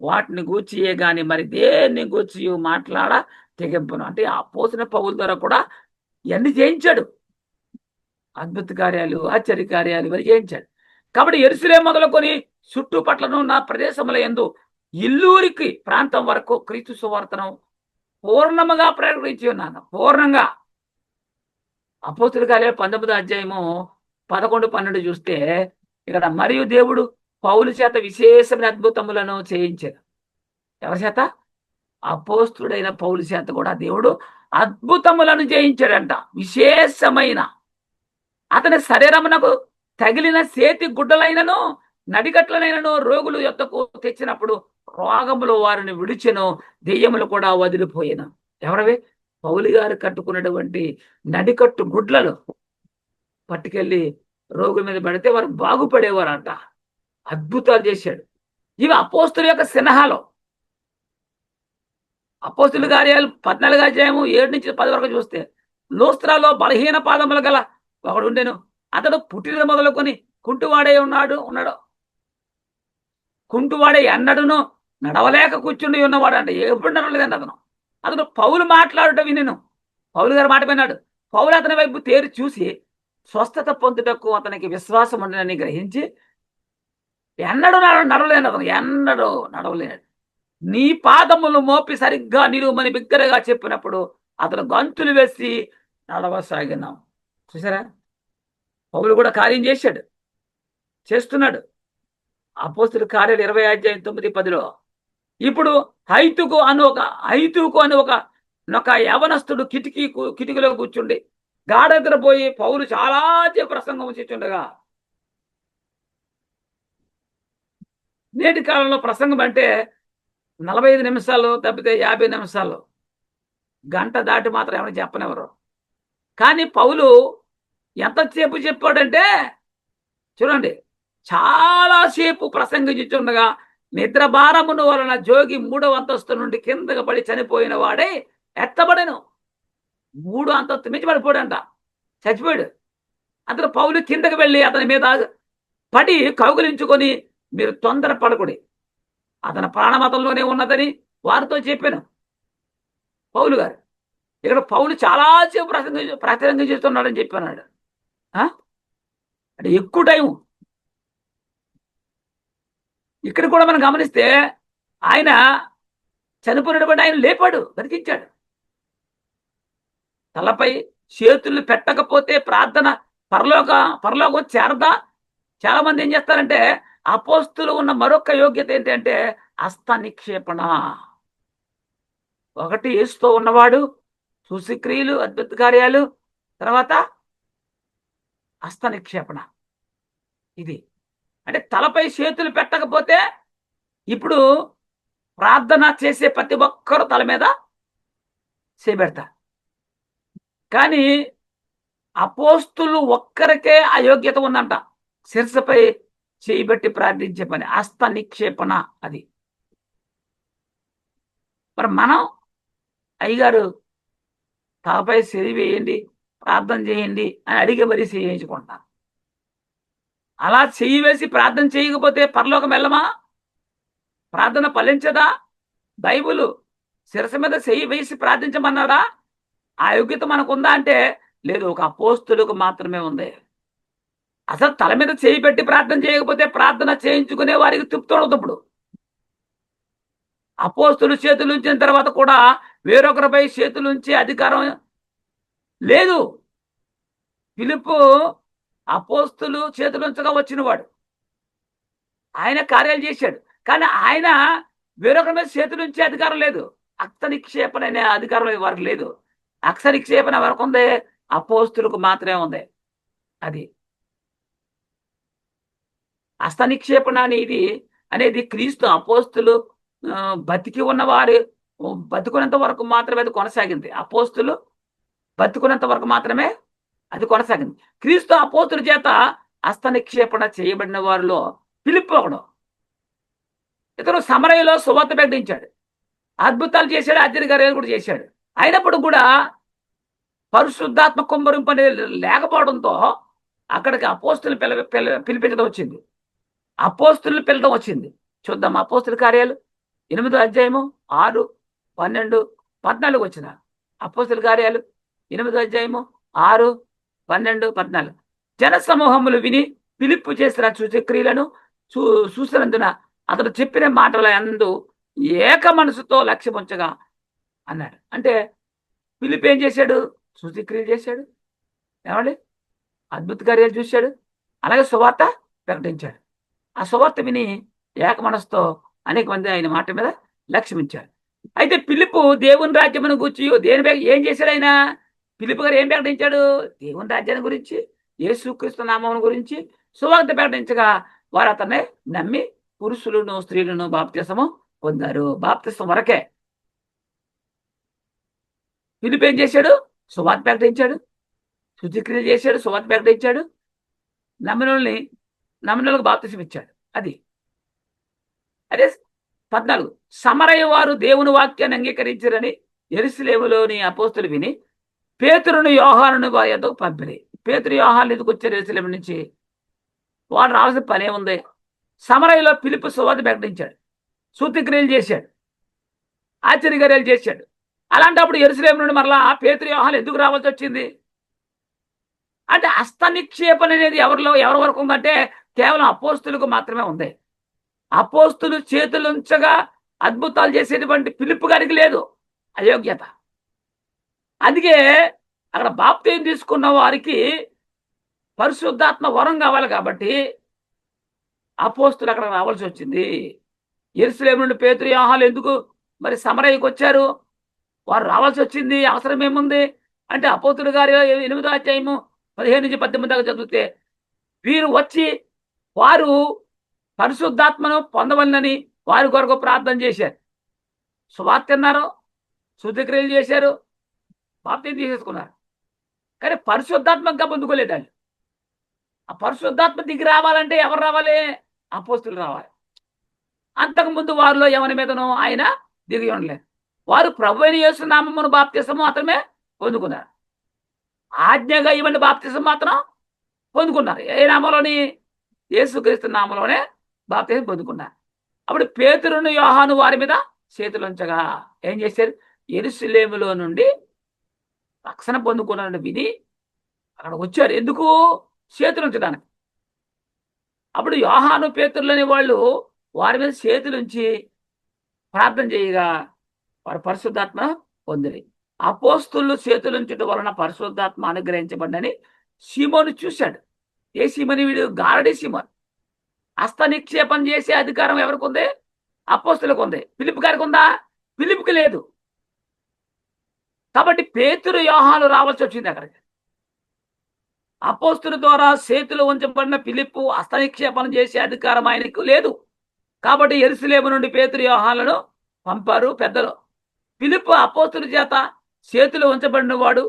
Speaker 1: వాటిని గూర్చియే గాని మరి దేన్ని గూర్చి మాట్లాడ తెగింపును. అంటే ఆ పోసిన పౌల ద్వారా కూడా ఇవన్నీ చేయించాడు. అద్భుత కార్యాలు, ఆశ్చర్య కార్యాలు ఇవన్నీ చేయించాడు. కాబట్టి యెరూషలేము మొదలుకొని చుట్టుపట్లను నా ప్రదేశముల యందు ఇల్లూరికి ప్రాంతం వరకు క్రీస్తు సువార్తను పూర్ణముగా ప్రకటించి ఉన్నాను. పూర్ణంగా. అపోస్తుల కార్యాలు 19వ అధ్యాయము 11-12 చూస్తే ఇక్కడ మరియు దేవుడు పౌలు చేత విశేషమైన అద్భుతములను చేయించారు. ఎవరి చేత? అపోస్తుడైన పౌలు చేత కూడా దేవుడు అద్భుతములను చేయించాడంట. విశేషమైన అతని శరీరమునకు తగిలిన చేతి గుడ్డలైనను నడిగట్లనైనను రోగులు యొద్దకు తెచ్చినప్పుడు రోగములు వారిని విడిచెను, దెయ్యములు కూడా వదిలిపోయాను. ఎవరవి? పౌలు గారు కట్టుకున్నటువంటి నడికట్టు గుడ్లను పట్టుకెళ్ళి రోగుల మీద పడితే వారు బాగుపడేవారంట. అద్భుతాలు చేశాడు. ఇవి అపోస్తుల యొక్క స్నేహాలు. అపోస్తుల కార్యాలు 14వ అధ్యాయము 7-10 వరకు చూస్తే లోస్త్రాలో బలహీన పాదములు గల ఒకడు ఉండెను. అతడు పుట్టిన మొదలుకొని కుంటువాడే ఉన్నాడు. కుంటువాడే ఎన్నడును నడవలేక కూర్చుండి ఉన్నవాడు అంటే ఎప్పుడు నడవలేదండి అతను పౌలు మాట్లాడటం వినెను. పౌలు గారు మాట విన్నాడు. పౌలు అతని వైపు తేరి చూసి స్వస్థత పొందుటకు అతనికి విశ్వాసం ఉండనని గ్రహించి ఎన్నడూ నడవలేడు. నీ పాదములు మోపి సరిగ్గా నిలువమని బిగ్గరగా చెప్పినప్పుడు అతను గంతులు వేసి నడవసాగినాం. చూసారా? పౌలు కూడా కార్యం చేస్తున్నాడు. అపోస్తుల కార్యాలు 20వ అధ్యాయం 9-10 ఇప్పుడు హైతుకు అని ఒక యవనస్తుడు కిటికీలో కూర్చుండి గాఢెదరపోయి పౌలు చాలా ప్రసంగం చేస్తుండగా, నేటి కాలంలో ప్రసంగం అంటే 45 నిమిషాలు తప్పితే 50 నిమిషాలు, గంట దాటి మాత్రం ఏమైనా చెప్పనివ్వరు. కానీ పౌలు ఎంతసేపు చెప్పాడంటే చూడండి, చాలాసేపు ప్రసంగించుండగా నిద్రభారమును వలన జోగి 3వ అంతస్తు నుండి కిందకు పడి చనిపోయిన వాడే ఎత్తబడెను. 3వ అంతస్తు మించి పడిపోడంట. చచ్చిపోయాడు. అందులో పౌలు కిందకి వెళ్ళి అతని మీద పడి కౌగిలించుకొని, మీరు తొందర పడకుడి, అతని ప్రాణం అతనిలోనే ఉన్నదని వారితో చెప్పాను పౌలు గారు. ఇక్కడ పౌలు చాలా సేపు ప్రసంగం చేస్తున్నాడని చెప్పన్నాడు. అంటే ఎక్కువ టైం. ఇక్కడ కూడా మనం గమనిస్తే ఆయన చనిపోయినటువంటి ఆయన లేపాడు, బతికించాడు. తలపై చేతులు పెట్టకపోతే ప్రార్థన పరలోకం చేరదా? చాలా మంది ఏం చేస్తారంటే, అపోస్తులు ఉన్న మరొక యోగ్యత ఏంటంటే హస్త నిక్షేపణ. ఒకటి యేసుతో ఉన్నవాడు, సూచక్రియలు, అద్భుత కార్యాలు, తర్వాత హస్త నిక్షేపణ. ఇది అంటే తలపై చేతులు పెట్టకపోతే, ఇప్పుడు ప్రార్థన చేసే ప్రతి ఒక్కరు తల మీద చేపెడతారు. కానీ అపోస్తులు ఒక్కరికే అయోగ్యత ఉందంట, శిరస్సుపై చేయబెట్టి ప్రార్థించే పని, హస్త నిక్షేపణ. అది మరి మనం అయ్యగారు తలపై చేయి వేయండి, ప్రార్థన చేయండి అని అడిగి మరీ చేయించుకుంటాం. అలా చెయ్యి వేసి ప్రార్థన చేయకపోతే పరలోకం వెళ్ళమా? ప్రార్థన ఫలించదా? బైబుల్ శిరస్సు మీద చెయ్యి వేసి ప్రార్థించమన్నాడా? ఆ యోగ్యత మనకుందా అంటే లేదు, ఒక అపోస్తులకు మాత్రమే ఉంది. అసలు తల మీద చేయి పెట్టి ప్రార్థన చేయకపోతే ప్రార్థన చేయించుకునే వారికి తృప్తి ఉండదు. అపోస్తులు చేతులు ఉంచిన తర్వాత కూడా వేరొకరిపై చేతులు ఉంచే అధికారం లేదు. ఫిలిప్పు అపోస్తులు చేతులుంచగా వచ్చినవాడు, ఆయన కార్యాలు చేశాడు. కానీ ఆయన వేరొకరి మీద చేతులు ఉంచే అధికారం లేదు. హస్త నిక్షేపణ అనే అధికారం వారికి లేదు. హస్త నిక్షేపణ వరకు ఉంది, అపోస్తులకు మాత్రమే ఉంది. అది హస్త నిక్షేపణ అనేది క్రీస్తు అపోస్తులు బతికి ఉన్నవారు బతుకున్నంత వరకు మాత్రమే అది కొనసాగింది. అపోస్తులు బతుకున్నంత వరకు మాత్రమే అది కొనసాగింది. క్రీస్తు అపోస్తుల చేత హస్త నిక్షేపణ చేయబడిన వారిలో ఫిలిప్పు ఒకడు. ఇతను సమరయలో సువార్త ప్రకటించాడు, అద్భుతాలు చేశాడు, ఆశ్చర్యకార్యాలు కూడా చేశాడు. అయినప్పుడు కూడా పరిశుద్ధాత్మ కుమ్మరింపు అనేది లేకపోవడంతో అక్కడికి అపోస్తులు పిలిపించడం వచ్చింది, అపోస్తులు పిలవడం వచ్చింది. చూద్దాం అపోస్తుల కార్యాలు 8వ అధ్యాయము 6, 12, 14 వచ్చిన. అపోస్తుల కార్యాలు 8వ అధ్యాయము 6, 12, 14. జన సమూహములు విని ఫిలిప్పు చేసిన సూచక్రియలను చూసినందున అతడు చెప్పిన మాటల యందు ఏక మనసుతో లక్ష్యముంచగా అన్నాడు. అంటే ఫిలిప్ ఏం చేశాడు? సూచక్రియలు చేశాడు, ఏమండి, అద్భుత కార్యాలు చూశాడు, అలాగే సువార్త ప్రకటించాడు. ఆ సువార్త విని ఏక మనసుతో అనేక మంది ఆయన మాట మీద లక్ష్యమించారు. అయితే ఫిలిప్పు దేవుని రాజ్యమును గురించి ఏం చేశాడు? ఆయన ఫిలిప్పు గారు ఏం ప్రకటించాడు? దేవుని రాజ్యాన్ని గురించి, యేసుక్రీస్తు నామం గురించి సువార్త ప్రకటించగా వారు అతన్ని నమ్మి పురుషులను స్త్రీలను బాప్తిసము పొందారు. బాప్తిసం వరకే. ఫిలిప్పు ఏం చేశాడు? సువార్త ప్రకటించాడు, శుద్ధిక్రియలు చేశాడు, సువార్త ప్రకటించాడు, నమ్మినోళ్ళకి బాప్తిసం ఇచ్చాడు. అది అదే 14. సమరయ వారు దేవుని వాక్యాన్ని అంగీకరించారని యెరూషలేములోని అపోస్తులు విని పేతురును యోహానును వారి యొద్దకు పంపిరి. పేతురు యోహాను ఎందుకు వచ్చారు యెరూషలేము నుంచి? వాడు రావాల్సిన పనే ఉంది. సమరయలో ఫిలిప్పు సువార్త ప్రకటించాడు, సూత్రక్రియలు చేశాడు, ఆశ్చర్యకార్యాలు చేశాడు. అలాంటప్పుడు యెరూషలేము నుండి మరలా పేతురు యోహాను ఎందుకు రావాల్సి వచ్చింది? అంటే హస్త నిక్షేపణ అనేది ఎవరి వరకు ఉందంటే కేవలం అపోస్తులకు మాత్రమే ఉంది. అపోస్తులు చేతులుంచగా అద్భుతాలు చేసేటువంటి ఫిలిప్పు గారికి లేదు అయోగ్యత. అందుకే అక్కడ బాప్తిసం తీసుకున్న వారికి పరిశుద్ధాత్మ వరం కావాలి కాబట్టి అపోస్తులు అక్కడ రావాల్సి వచ్చింది. యెరూషలేము నుండి పేతురు యోహాను ఎందుకు మరి సమరయకు వచ్చారు? వారు రావాల్సి వచ్చింది, అవసరం ఏముంది అంటే అపోస్తుల గారి 8వ అధ్యాయము 15 నుంచి 18 దాకా చదివితే వీరు వచ్చి వారు పరిశుద్ధాత్మను పొందవలనని వారి కొరకు ప్రార్థన చేశారు, సువార్త విన్నారు, శుద్ధిక్రియలు చేశారు, బాప్తిసం తీసేసుకున్నారు. కానీ పరిశుద్ధాత్మ ఇంకా పొందుకోలేదు వాళ్ళు. ఆ పరిశుద్ధాత్మ దిగి రావాలంటే ఎవరు రావాలి? అపోస్తులు రావాలి. అంతకుముందు వారిలో ఎవరి మీదనో ఆయన దిగి ఉండలేదు. వారు ప్రభువైన యేసు నామమున బాప్తిసము అతమే పొందుకున్నారు. ఆజ్ఞగా ఇవ్వండి బాప్తిసం మాత్రం పొందుకున్నారు. ఏ నామంలోని? యేసుక్రీస్తు నామంలోనే బాప్తిసం పొందుకున్నారు. అప్పుడు పేతురును యోహాను వారి మీద చేతులుంచగా ఏం చేశారు? యెరూషలేములో నుండి రక్షణ పొందుకున్నాడు విని అక్కడ వచ్చారు. ఎందుకు? చేతులుంచడానికి. అప్పుడు యోహాను పేతురులని వాళ్ళు వారి మీద చేతులుంచి ప్రార్థన చేయగా వారు పరిశుద్ధాత్మ పొందిరి. అపోస్తులు చేతులుంచడం వలన పరిశుద్ధాత్మ అనుగ్రహించబడ్డని సీమోను చూశాడు. ఏ సీమోని? వీడు గారడి సీమోన్. హస్త నిక్షేపం చేసే అధికారం ఎవరికి ఉంది? అపోస్తులకు ఉంది. ఫిలిప్ గారికి ఉందా? ఫిలిప్కి లేదు. కాబట్టి పేతురు యోహాను రావాల్సి వచ్చింది అక్కడికి. అపోస్తుల ద్వారా చేతులు ఉంచబడిన ఫిలిప్పు హస్త నిక్షేపం చేసే అధికారం ఆయనకు లేదు. కాబట్టి యెరూషలేము నుండి పేతురు యోహానులను పంపారు పెద్దలు. ఫిలిప్పు అపోస్తుల చేత చేతులు ఉంచబడిన వాడు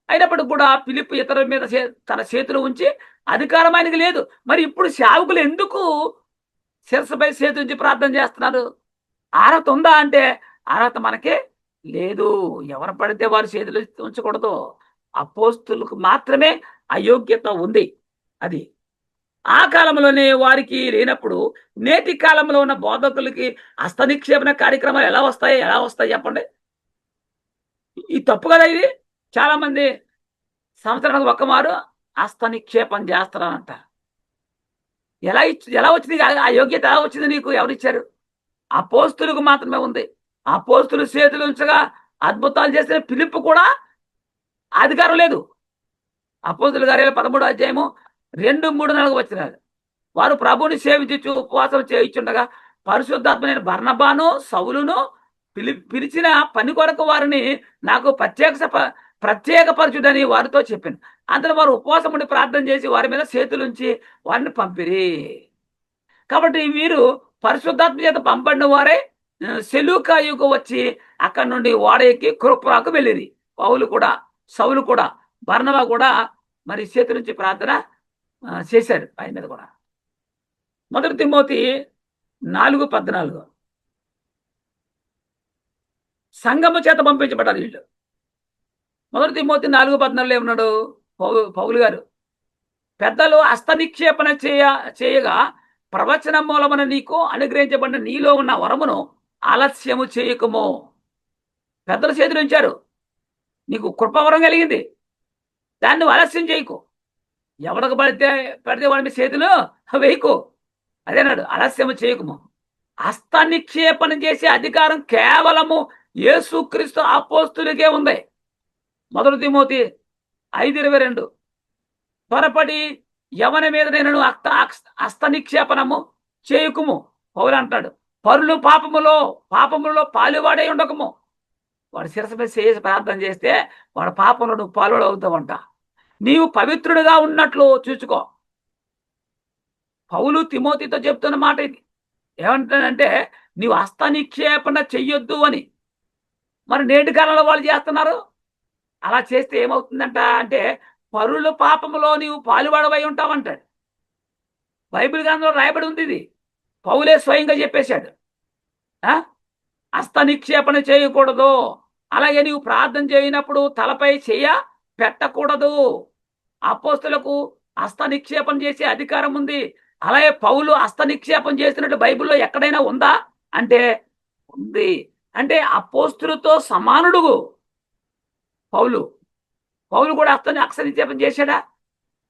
Speaker 1: అయినప్పటికి కూడా ఫిలిప్పు ఇతరుల మీద తన చేతులు ఉంచి అధికారం ఆయనకి లేదు. మరి ఇప్పుడు సేవకులు ఎందుకు శిరస్సుపై చేతి ఉంచి ప్రార్థన చేస్తున్నారు? అర్హత ఉందా అంటే అర్హత మనకి లేదు. ఎవరు పడితే వారు చేతులు ఉంచకూడదు. అపోస్తులకు మాత్రమే అయోగ్యత ఉంది. అది ఆ కాలంలోనే వారికి లేనప్పుడు నేటి కాలంలో ఉన్న బోధకులకి హస్త నిక్షేపణ కార్యక్రమాలు ఎలా వస్తాయి చెప్పండి. ఈ తప్పు కదా ఇది. చాలా మంది సంవత్సరానికి ఒక్కమారు హస్త నిక్షేపం చేస్తారంట. ఎలా వచ్చింది? ఆ యోగ్యత ఎలా వచ్చింది నీకు? ఎవరిచ్చారు? అపోస్తులకు మాత్రమే ఉంది. అపోస్తులు చేతులు ఉంచగా అద్భుతాలు చేసిన ఫిలిప్పు కూడా అధికారం లేదు. అపోస్తుల కార్యాలు 13వ అధ్యాయము 2, 3, 4 వచనాలు. వారు ప్రభువుని సేవించు ఉపవాసం చేయించుండగా పరిశుద్ధాత్మైన బర్నబాను సౌలును పిలిచిన పని కొరకు వారిని నాకు ప్రత్యేకపరచుడని వారితో చెప్పాను. అందులో వారు ఉపవాసం ఉండి ప్రార్థన చేసి వారి మీద చేతులుంచి వారిని పంపిరి. కాబట్టి వీరు పరిశుద్ధాత్మ చేత పంపడిన వారే సెలూకాయుకు వచ్చి అక్కడి నుండి ఓడ ఎక్కి కుప్రాకు వెళ్ళింది. సౌలు కూడా బర్నబా కూడా మరి చేతుల నుంచి ప్రార్థన చేశారు ఆయన మీద కూడా. 1 తిమోతి 4:14 సంఘము చేత పంపించబడ్డారు వీళ్ళు. 1 తిమోతి 4:14 ఏమన్నాడు పౌలు గారు? పెద్దలు హస్త నిక్షేపణ చేయగా ప్రవచన మూలమున నీకు అనుగ్రహించబడిన నీలో ఉన్న వరమును ఆలస్యము చేయకము. పెద్దలు చేతులు ఉంచారు, నీకు కృపవరం కలిగింది, దాన్ని నువ్వు ఆలస్యం చేయకు. ఎవరికి పడితే వాడి మీద చేతులు వేయకు. అదేనాడు, ఆలస్యము చేయకము. హస్త నిక్షేపణ చేసే అధికారం కేవలము యేసుక్రీస్తు అపోస్తులకే ఉంది. 1 తిమోతి 5:22 త్వరపడి ఎవరి మీద నేను హస్త నిక్షేపణము చేయకుము. పౌలు అంటాడు, పరులు పాపములో పాలువాడే ఉండకము. వాడు శిరస్సుపై చేసి ప్రార్థన చేస్తే వాడు పాపంలో నువ్వు పాలువాడు అవుతావంట. నీవు పవిత్రుడిగా ఉన్నట్లు చూసుకో. పౌలు తిమోతితో చెప్తున్న మాట ఇది. ఏమంటాడంటే నీవు హస్త నిక్షేపణ చెయ్యొద్దు అని. మరి నేటి కాలంలో వాళ్ళు చేస్తున్నారు. అలా చేస్తే ఏమవుతుందంట అంటే పరుల పాపములో నీవు పాలువాడవై ఉంటావంటాడు. బైబిల్ గ్రంథంలో రాయబడి ఉంది ఇది. పౌలే స్వయంగా చెప్పేశాడు. హస్త నిక్షేపణ చేయకూడదు. అలాగే నీవు ప్రార్థన చేయనప్పుడు తలపై చెయ్య పెట్టకూడదు. అపోస్తులకు హస్త నిక్షేపం చేసే అధికారం ఉంది. అలాగే పౌలు హస్త నిక్షేపం చేసినట్టు బైబిల్లో ఎక్కడైనా ఉందా అంటే ఉంది. అంటే అపోస్తులతో సమానుడు పౌలు కూడా హస్త నిక్షేపం చేశాడా?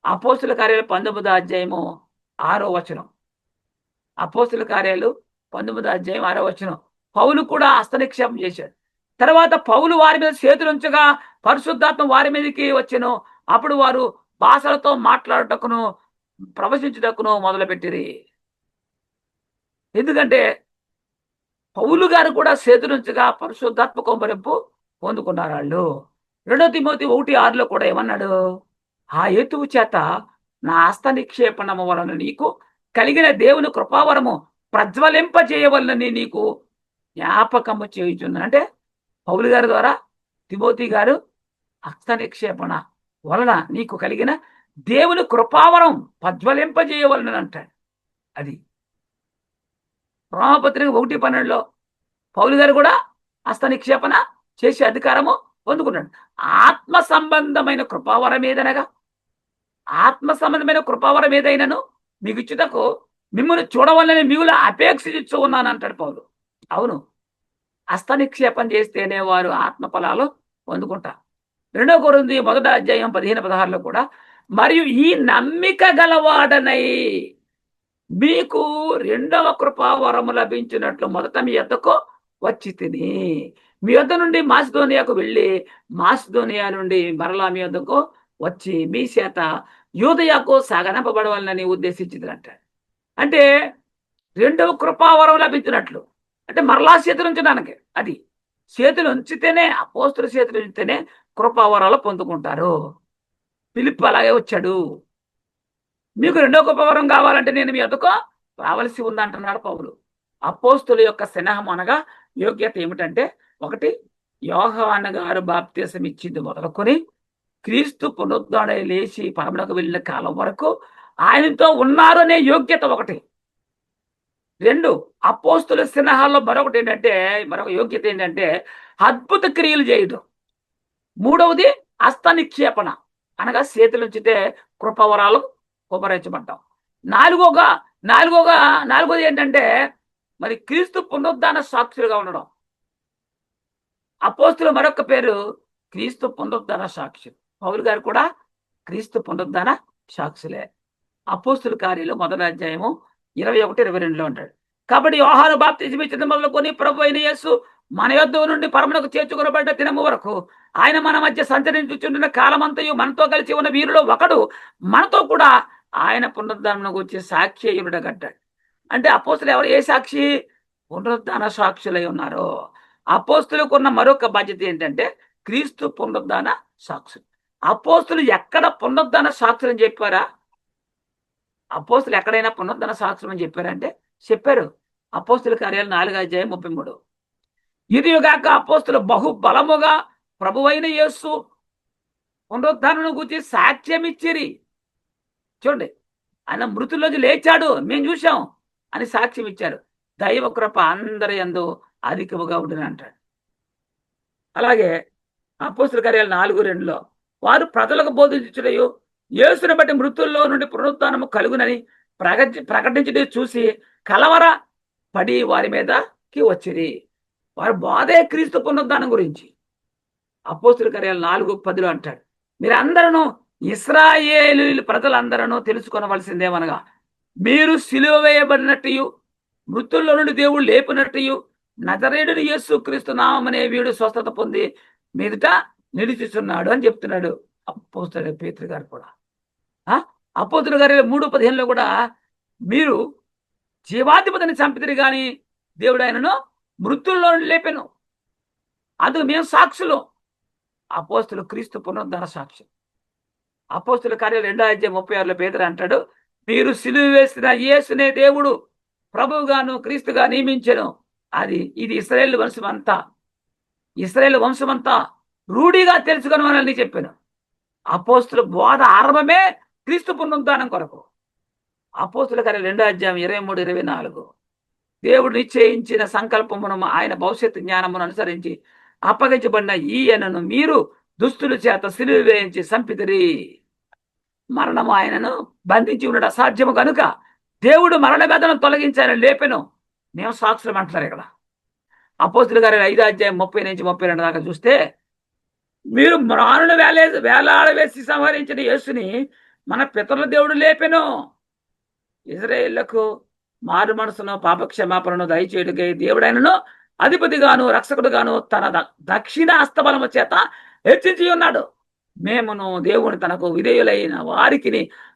Speaker 1: అపోస్తుల కార్యాలు 19వ అధ్యాయము 6వ వచనం. అపోస్తుల కార్యాలు 19వ అధ్యాయం 6వ వచనం. పౌలు కూడా హస్త నిక్షేపం చేశాడు. తర్వాత పౌలు వారి మీద చేతులు ఉంచగా పరిశుద్ధాత్మ వారి మీదకి వచ్చెను. అప్పుడు వారు భాషలతో మాట్లాడటకును ప్రవశించుటకును మొదలుపెట్టిరి. ఎందుకంటే పౌలు గారు కూడా చేతులుంచగా పరిశుద్ధాత్మ కుమ్మరింపు పొందుకున్నారు వాళ్ళు. 2 తిమోతి 1:6 కూడా ఏమన్నాడు? ఆ హేతువు చేత నా హస్త నిక్షేపణము వలన నీకు కలిగిన దేవుని కృపావరము ప్రజ్వలింపజేయవలనని నీకు జ్ఞాపకము చేయుచున్నాను. అంటే పౌలు గారి ద్వారా తిమోతి గారు హస్త నిక్షేపణ వలన నీకు కలిగిన దేవుని కృపావరం ప్రజ్వలింపజేయవలనని అంటాడు. అది రోమపత్రిక 1:12 పౌలు గారు కూడా హస్త నిక్షేపణ చేసే అధికారము పొందుకున్నాడు. ఆత్మ సంబంధమైన కృపావరం ఏదనగా, ఆత్మ సంబంధమైన కృపావరం ఏదైనాను మీకు ఇచ్చుటకు మిమ్మల్ని చూడవల్లని మిగులు అపేక్షించు ఉన్నాను అంటాడు పౌలు. అవును, హస్తనిక్షేపం చేస్తేనే వారు ఆత్మ ఫలాలు పొందుకుంటారు. 2 కొరింథీ 1:15-16 కూడా, మరియు ఈ నమ్మిక గలవాడనై మీకు 2వ కృపావరము లభించినట్లు మొదట మీ యొద్దకు వచ్చి తిని, మీ యొద్ద నుండి మాసిదోనియాకు వెళ్ళి మాసిదోనియా నుండి మరలా మీ యొద్దకు వచ్చి మీ చేత యూదయకు సాగనంపబడవాలని ఉద్దేశించిందంట. అంటే 2వ కృపావరం లభించినట్లు, అంటే మరలా చేతులు ఉంచడానికి, అది చేతులు ఉంచితేనే, అపోస్తుల చేతులు ఉంచితేనే కృపావరాలు పొందుకుంటారు. ఫిలిప్పు అలాగే వచ్చాడు. మీకు 2వ కృపావరం కావాలంటే నేను మీ యొద్దకు రావలసి ఉందంటున్నాడు పౌలు. అపోస్తుల యొక్క స్నేహం అనగా యోగ్యత ఏమిటంటే, 1, యోహాను గారు బాప్తిసం ఇచ్చింది మొదలుకొని క్రీస్తు పునరుద్ధరణై లేచి పరమునకు వెళ్ళిన కాలం వరకు ఆయనతో ఉన్నారు అనే యోగ్యత 1. 2, అపోస్తుల స్నేహాల్లో మరొక యోగ్యత ఏంటంటే అద్భుత క్రియలు చేయడం. 3వది హస్త నిక్షేపణ అనగా చేతులు ఉంచితే కృపవరాలు కుమరించబడ్డాం. 4వది ఏంటంటే మరి క్రీస్తు పునరుద్ధాన సాక్షులుగా ఉండడం. అపోస్తుల మరొక పేరు క్రీస్తు పునరుద్ధాన సాక్షులు. పౌలు గారు కూడా క్రీస్తు పునరుద్ధాన సాక్షులే. అపోస్తుల కార్యాలు 1:21-22 ఉంటాడు. కాబట్టి యోహాను బాప్తిసం ఇచ్చిన మొదలుకొని ప్రభు అయిన యేసు మన యొద్ద నుండి పరమునకు చేర్చుకొనబడ్డ దినము వరకు ఆయన మన మధ్య సంచరించుచుండిన కాలమంతయు మనతో కలిసి ఉన్న వీరిలో ఒకడు మనతో కూడా ఆయన పునరుద్ధానం గురించి సాక్షి అయ్యుడగట్టాడు. అంటే అపోస్తులు ఎవరు? ఏ సాక్షి? పునరుద్ధాన సాక్షులై ఉన్నారు. అపోస్తులకు ఉన్న మరొక బాధ్యత ఏంటంటే క్రీస్తు పునరుద్ధాన సాక్షులు. అపోస్తులు ఎక్కడ పునరుద్ధాన సాక్షులు అని చెప్పారా? అపోస్తులు ఎక్కడైనా పునరుద్ధాన సాక్షులు అని చెప్పారంటే చెప్పారు. అపోస్తుల కార్యాలు 4:33. ఇదిగాక అపోస్తులు బహు బలముగా ప్రభువైన యేసు పునరుద్ధానం గురించి సాక్ష్యం ఇచ్చిరి. చూడండి, ఆయన మృతుల్లోంచి లేచాడు, మేము చూసాం అని సాక్ష్యం ఇచ్చారు. దైవ కృప అందరి యందు అధికముగా ఉండిన అంటాడు. అలాగే అపోస్తుల కార్యాలు 4:2 వారు ప్రజలకు బోధించుటయు యేసుని బట్టి మృతుల్లో నుండి పునరుత్థానము కలుగునని ప్రకటించుట చూసి కలవర పడి వారి మీదకి వచ్చిరి. వారు బోధే క్రీస్తు పునరుద్ధానం గురించి. అపోస్తుల కార్యాలు 4:10 అంటాడు, మీరందరూ ఇశ్రాయేలు ప్రజలందరూ తెలుసుకొనవలసిందేమనగా మీరు సిలువ వేయబడినట్టు మృతుల్లో నుండి దేవుడు లేపినట్టు నజరేయుడైన యేసు క్రీస్తు నామమునే వీడు స్వస్థత పొంది మీదట నిలిచిస్తున్నాడు అని చెప్తున్నాడు అపోస్తలుడైన పేతురు గారు కూడా. అపోస్తుల కార్యాలు 3:15 కూడా మీరు జీవాధిపతిని చంపితిరి గాని దేవుడు ఆయనను మృతుల్లో నుండి లేపెను, అందుకు మేము సాక్షులు. అపోస్తులు క్రీస్తు పునరుద్ధరణ సాక్షులు. అపోస్తుల కార్యాలు 2:36 పేతురు అంటాడు, మీరు సిలువ వేసిన యేసునే దేవుడు ప్రభువుగాను క్రీస్తుగా నియమించెను. ఇది ఇశ్రాయేలు వంశమంతా రూఢిగా తెలుసుకొనమని చెప్పాను. అపోస్తుల బోధ ఆరంభమే క్రీస్తు పునరుద్ధానం కొరకు. అపోస్తుల కార్యాలు 2:23-24 దేవుడు నిశ్చయించిన సంకల్పమును ఆయన భవిష్యత్తు జ్ఞానమును అనుసరించి అప్పగించబడిన ఈయనను మీరు దుస్తుల చేత సిలువ వేయించి చంపితిరి. మరణము ఆయనను బంధించి ఉండడం అసాధ్యము కనుక దేవుడు మరణ వేదనను తొలగించాలని లేపెను. మేము సాక్షులం అంటున్నారు ఇక్కడ. అపోస్తుల కార్యాలు 5:30-32 దాకా చూస్తే మీరు మ్రానును వేలాడవేసి సంహరించిన యేసుని మన పితరుల దేవుడు లేపెను. ఇశ్రాయేలులకు మారు మనసును పాపక్షమాపణను దయచేయుటకై దేవుడైనను అధిపతిగాను రక్షకుడుగాను తన దక్షిణ హస్తబలము చేత హెచ్చించి ఉన్నాడు. మేమును దేవుని తనకు విధేయులైన వారికి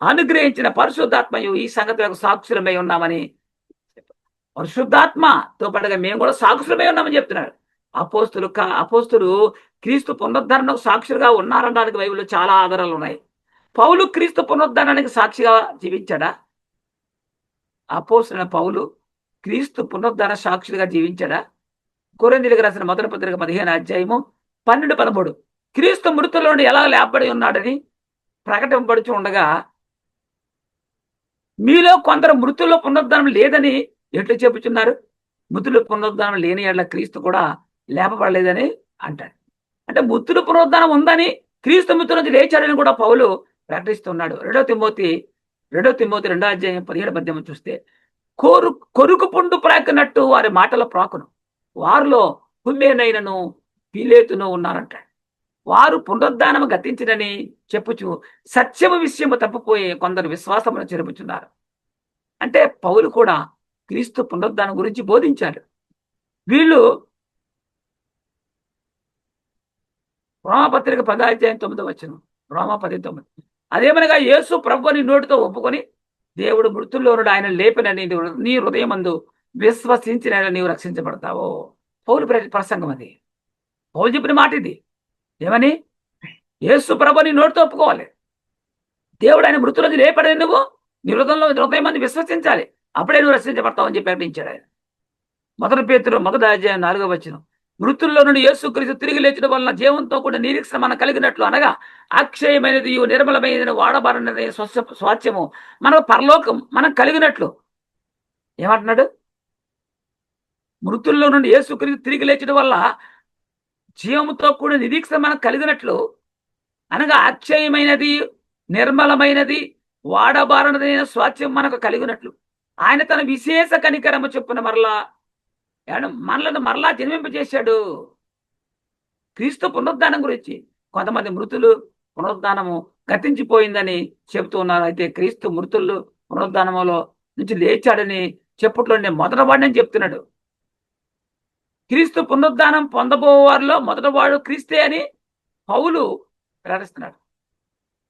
Speaker 1: అనుగ్రహించిన పరిశుద్ధాత్మయు ఈ సంగతులకు సాక్షులమై ఉన్నామని. పరిశుద్ధాత్మతో పాటుగా మేము కూడా సాక్షులమై ఉన్నామని చెప్తున్నాడు. అపోస్తులు క్రీస్తు పునరుద్ధరణకు సాక్షులుగా ఉన్నారనడానికి బైబిల్లో చాలా ఆధారాలు ఉన్నాయి. పౌలు క్రీస్తు పునరుద్ధరణానికి సాక్షిగా జీవించాడా? అపోస్తులైన పౌలు క్రీస్తు పునరుద్ధరణ సాక్షులుగా జీవించాడా? కొరింథీయులకు రాసిన మొదటి పత్రిక 15:12-13 క్రీస్తు మృతుల నుండి ఎలా లేపబడి ఉన్నాడని ప్రకటింపబడుచు ఉండగా మీలో కొందరు మృతుల్లో పునరుద్ధరణ లేదని ఎట్లు చెప్పుచున్నారు? మృతుల పునరుద్ధరణ లేని ఎడల క్రీస్తు కూడా లేపబడలేదని అంటాడు. అంటే మృతుల పునరుద్ధానం ఉందని, క్రీస్తు మృతుల నుంచి లేచాడని కూడా పౌలు ప్రకటిస్తున్నాడు. 2 తిమోతి 2 అధ్యాయం 17-18 చూస్తే, కొరుకు పుండు ప్రాకినట్టు వారి మాటల ప్రాకును, వారిలో హుమేనైనను పీలేతును ఉన్నారంటాడు. వారు పునరుద్ధానము గతించినని చెప్పుచు సత్యము విషయము తప్పిపోయి కొందరు విశ్వాసమును చెరుపుచున్నారు. అంటే పౌలు కూడా క్రీస్తు పునరుద్ధానం గురించి బోధించాడు. వీళ్ళు రోమపత్రిక 10 అధ్యాయం 9 రోమా 10:9, అదేమనగా యేసు ప్రభువుని నోటితో ఒప్పుకొని దేవుడు మృతుల్లో నుండి ఆయన లేపినని నీ హృదయమందు విశ్వసించిన నీవు రక్షించబడతావో. పౌలు ప్రసంగం అది. పౌలు చెప్పిన మాట ఇది. ఏమని? యేసు ప్రభువుని నోటితో ఒప్పుకోవాలి, దేవుడు ఆయన మృతుల నుంచి లేపడని నువ్వు నీ హృదయమందు విశ్వసించాలి, అప్పుడే నువ్వు రక్షించబడతావు అని చెప్పి ప్రకటించాడు ఆయన. 1 పేతురు 1 అధ్యాయం 4 మృతుల్లో నుండి యేసుక్రీస్తు తిరిగి లేచిన వలన జీవంతో కూడా నిరీక్షణ మనం కలిగినట్లు, అనగా అక్షయమైనది నిర్మలమైనది వాడబారనది స్వాస్థ్యము మన పరలోకం మనం కలిగినట్లు. ఏమంటున్నాడు? మృతుల్లో నుండి యేసుక్రీస్తు తిరిగి లేచడం వల్ల జీవంతో కూడా నిరీక్షణ మనం కలిగినట్లు, అనగా అక్షయమైనది నిర్మలమైనది వాడబారనదైన స్వాస్థ్యం మనకు కలిగినట్లు, ఆయన తన విశేష కనికరము చొప్పున మనలను మరలా జన్మింపజేశాడు. క్రీస్తు పునరుద్ధానం గురించి కొంతమంది మృతులు పునరుద్ధానము గతించిపోయిందని చెబుతూ ఉన్నారు. అయితే క్రీస్తు మృతులు పునరుద్ధానములో నుంచి లేచాడని చెప్పుట్లో నేను మొదటవాడిని చెప్తున్నాడు. క్రీస్తు పునరుద్ధానం పొందబోవారిలో మొదటవాడు క్రీస్తే అని పౌలు ప్రకటిస్తున్నాడు.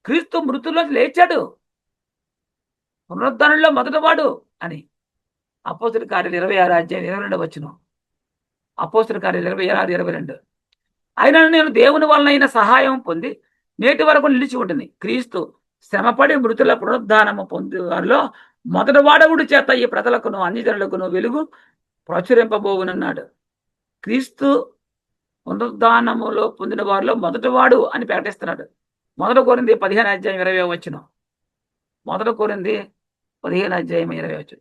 Speaker 1: క్రీస్తు మృతుల్లోంచి లేచాడు, పునరుద్ధానంలో మొదటవాడు అని. అపోస్తుల కార్యాలు 26 అధ్యాయం 22 అపోస్తుల కార్యాలు 26-22, అయినా నేను దేవుని వలన సహాయం పొంది నేటి వరకు నిలిచి ఉంటుంది. క్రీస్తు శ్రమపడి మృతుల పునరుద్ధానము పొంది వారిలో మొదటవాడవుడి చేత ఈ ప్రజలకును అన్యజనులకును వెలుగు ప్రచురింపబోవునన్నాడు. క్రీస్తు పునరుద్ధానములో పొందిన వారిలో మొదటివాడు అని ప్రకటిస్తున్నాడు. 1 కొరింథీ 15-20 1 కొరింథీ 15-20.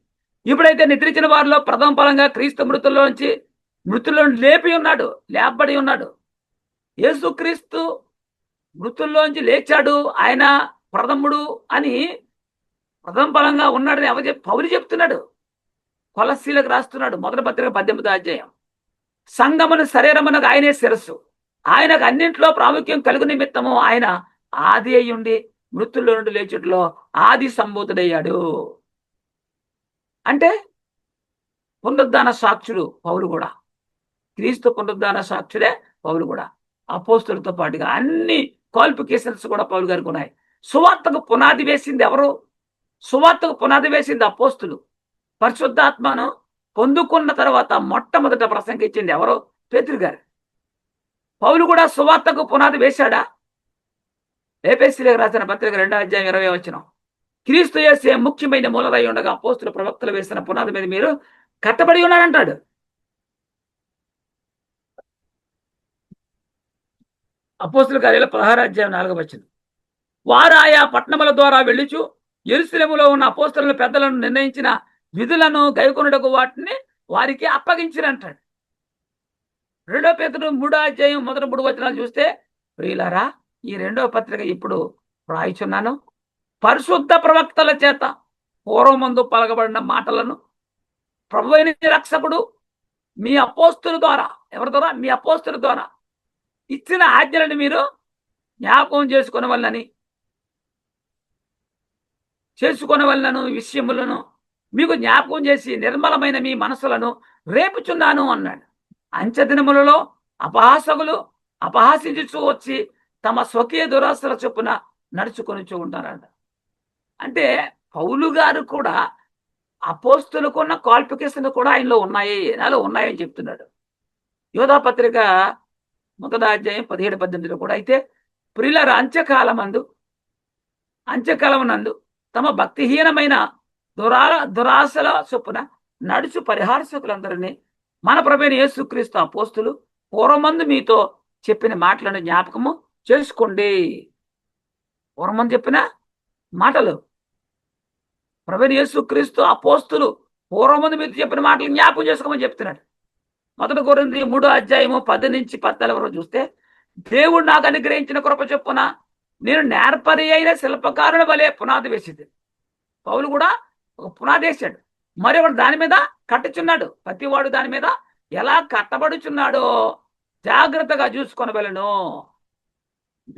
Speaker 1: ఇప్పుడైతే నిద్రించిన వారిలో ప్రథమ ఫలంగా క్రీస్తు మృతుల్లో లేపి ఉన్నాడు, లేపబడి ఉన్నాడు. యేసుక్రీస్తు మృతుల్లోంచి లేచాడు, ఆయన ప్రథముడు అని ప్రథమ ఫలంగా ఉన్నాడని పౌలు చెప్తున్నాడు. కొలస్సీలకు రాస్తున్నాడు 1 పత్రిక 18 అధ్యాయం. సంఘమును శరీరమునకు ఆయనే శిరస్సు, ఆయనకు అన్నింటిలో ప్రాముఖ్యం కలుగు నిమిత్తము ఆయన ఆది అయ్యుండి మృతుల్లో నుండి లేచుట్లో ఆది సంభూతుడయ్యాడు. అంటే పునరుద్ధాన సాక్షుడు పౌలు కూడా, క్రీస్తు పునరుద్ధాన సాక్షుడే పౌలు కూడా. అపోస్తులతో పాటుగా అన్ని క్వాలిఫికేషన్స్ కూడా పౌలు గారికి ఉన్నాయి. సువార్తకు పునాది వేసింది ఎవరు? సువార్తకు పునాది వేసింది అపోస్తులు. పరిశుద్ధాత్మను పొందుకున్న తర్వాత మొట్టమొదట ప్రసంగించింది ఎవరు? పేతురు గారు. పౌలు కూడా సువార్తకు పునాది వేశాడా? ఎఫెసీయులకు రాసిన పత్రిక 2 అధ్యాయం 20 క్రీస్తు యేసే ముఖ్యమైన మూలరై ఉండగా అపోస్తుల ప్రవక్తలు వేసిన పునాది మీద మీరు కట్టబడి ఉన్నారంటాడు. అపోస్తుల కార్యాలు 16 అధ్యాయం 4 వారు ఆయా పట్టణముల ద్వారా వెళ్ళుచు యెరూషలేములో ఉన్న అపోస్తుల పెద్దలను నిర్ణయించిన విధులను గైకొనుటకు వాటిని వారికి అప్పగించిరంటాడు. 2 పేతురు 3 అధ్యాయం 1-3 చూస్తే, ప్రియులారా, ఈ 2వ పత్రిక ఇప్పుడు రాయిచున్నాను. పరిశుద్ధ ప్రవక్తల చేత పూర్వమందు పలకబడిన మాటలను ప్రభువైన రక్షకుడు మీ అపోస్తుల ద్వారా, ఎవరి ద్వారా? మీ అపోస్తుల ద్వారా ఇచ్చిన ఆజ్ఞలను మీరు జ్ఞాపకం చేసుకొనవలనను విషయములను మీకు జ్ఞాపకం చేసి నిర్మలమైన మీ మనసులను రేపుచున్నాను అన్నాడు. అంచెదినములలో అపహాసకులు అపహాసించుచూ వచ్చి తమ స్వకీయ దురాశల చొప్పున నడుచుకొని ఉంటారంట. అంటే పౌలు గారు కూడా అపోస్తులకున్న క్వాలిఫికేషన్ కూడా ఆయనలో ఉన్నాయని చెప్తున్నాడు. యోధా పత్రిక 1 అధ్యాయం 17-18 కూడా అయితే, ప్రియులారా, అంత్యకాలమునందు తమ భక్తిహీనమైన దురాశల చొప్పున నడుచు పరిహారకులందరినీ మన ప్రభువైన యేసుక్రీస్తు అపోస్తులు పూర్వమందు మీతో చెప్పిన మాటలను జ్ఞాపకము చేసుకోండి. పూర్వమందు చెప్పిన మాటలు ప్రభువైన యేసుక్రీస్తు అపోస్తులు పూర్వమందు మీతో చెప్పిన మాటలు జ్ఞాపకం చేసుకోమని చెప్తున్నాడు. 1 కొరింథీ 3 అధ్యాయము 10-14 చూస్తే, దేవుడు నాకు అనుగ్రహించిన కృప చొప్పున నేను నేర్పరి అయిన శిల్పకారుని వలె పునాది వేసింది. పౌలు కూడా ఒక పునాది వేశాడు, మరొకడు దాని మీద కట్టుచున్నాడు. ప్రతివాడు దాని మీద ఎలా కట్టబడుచున్నాడో జాగ్రత్తగా చూసుకొనవలెను.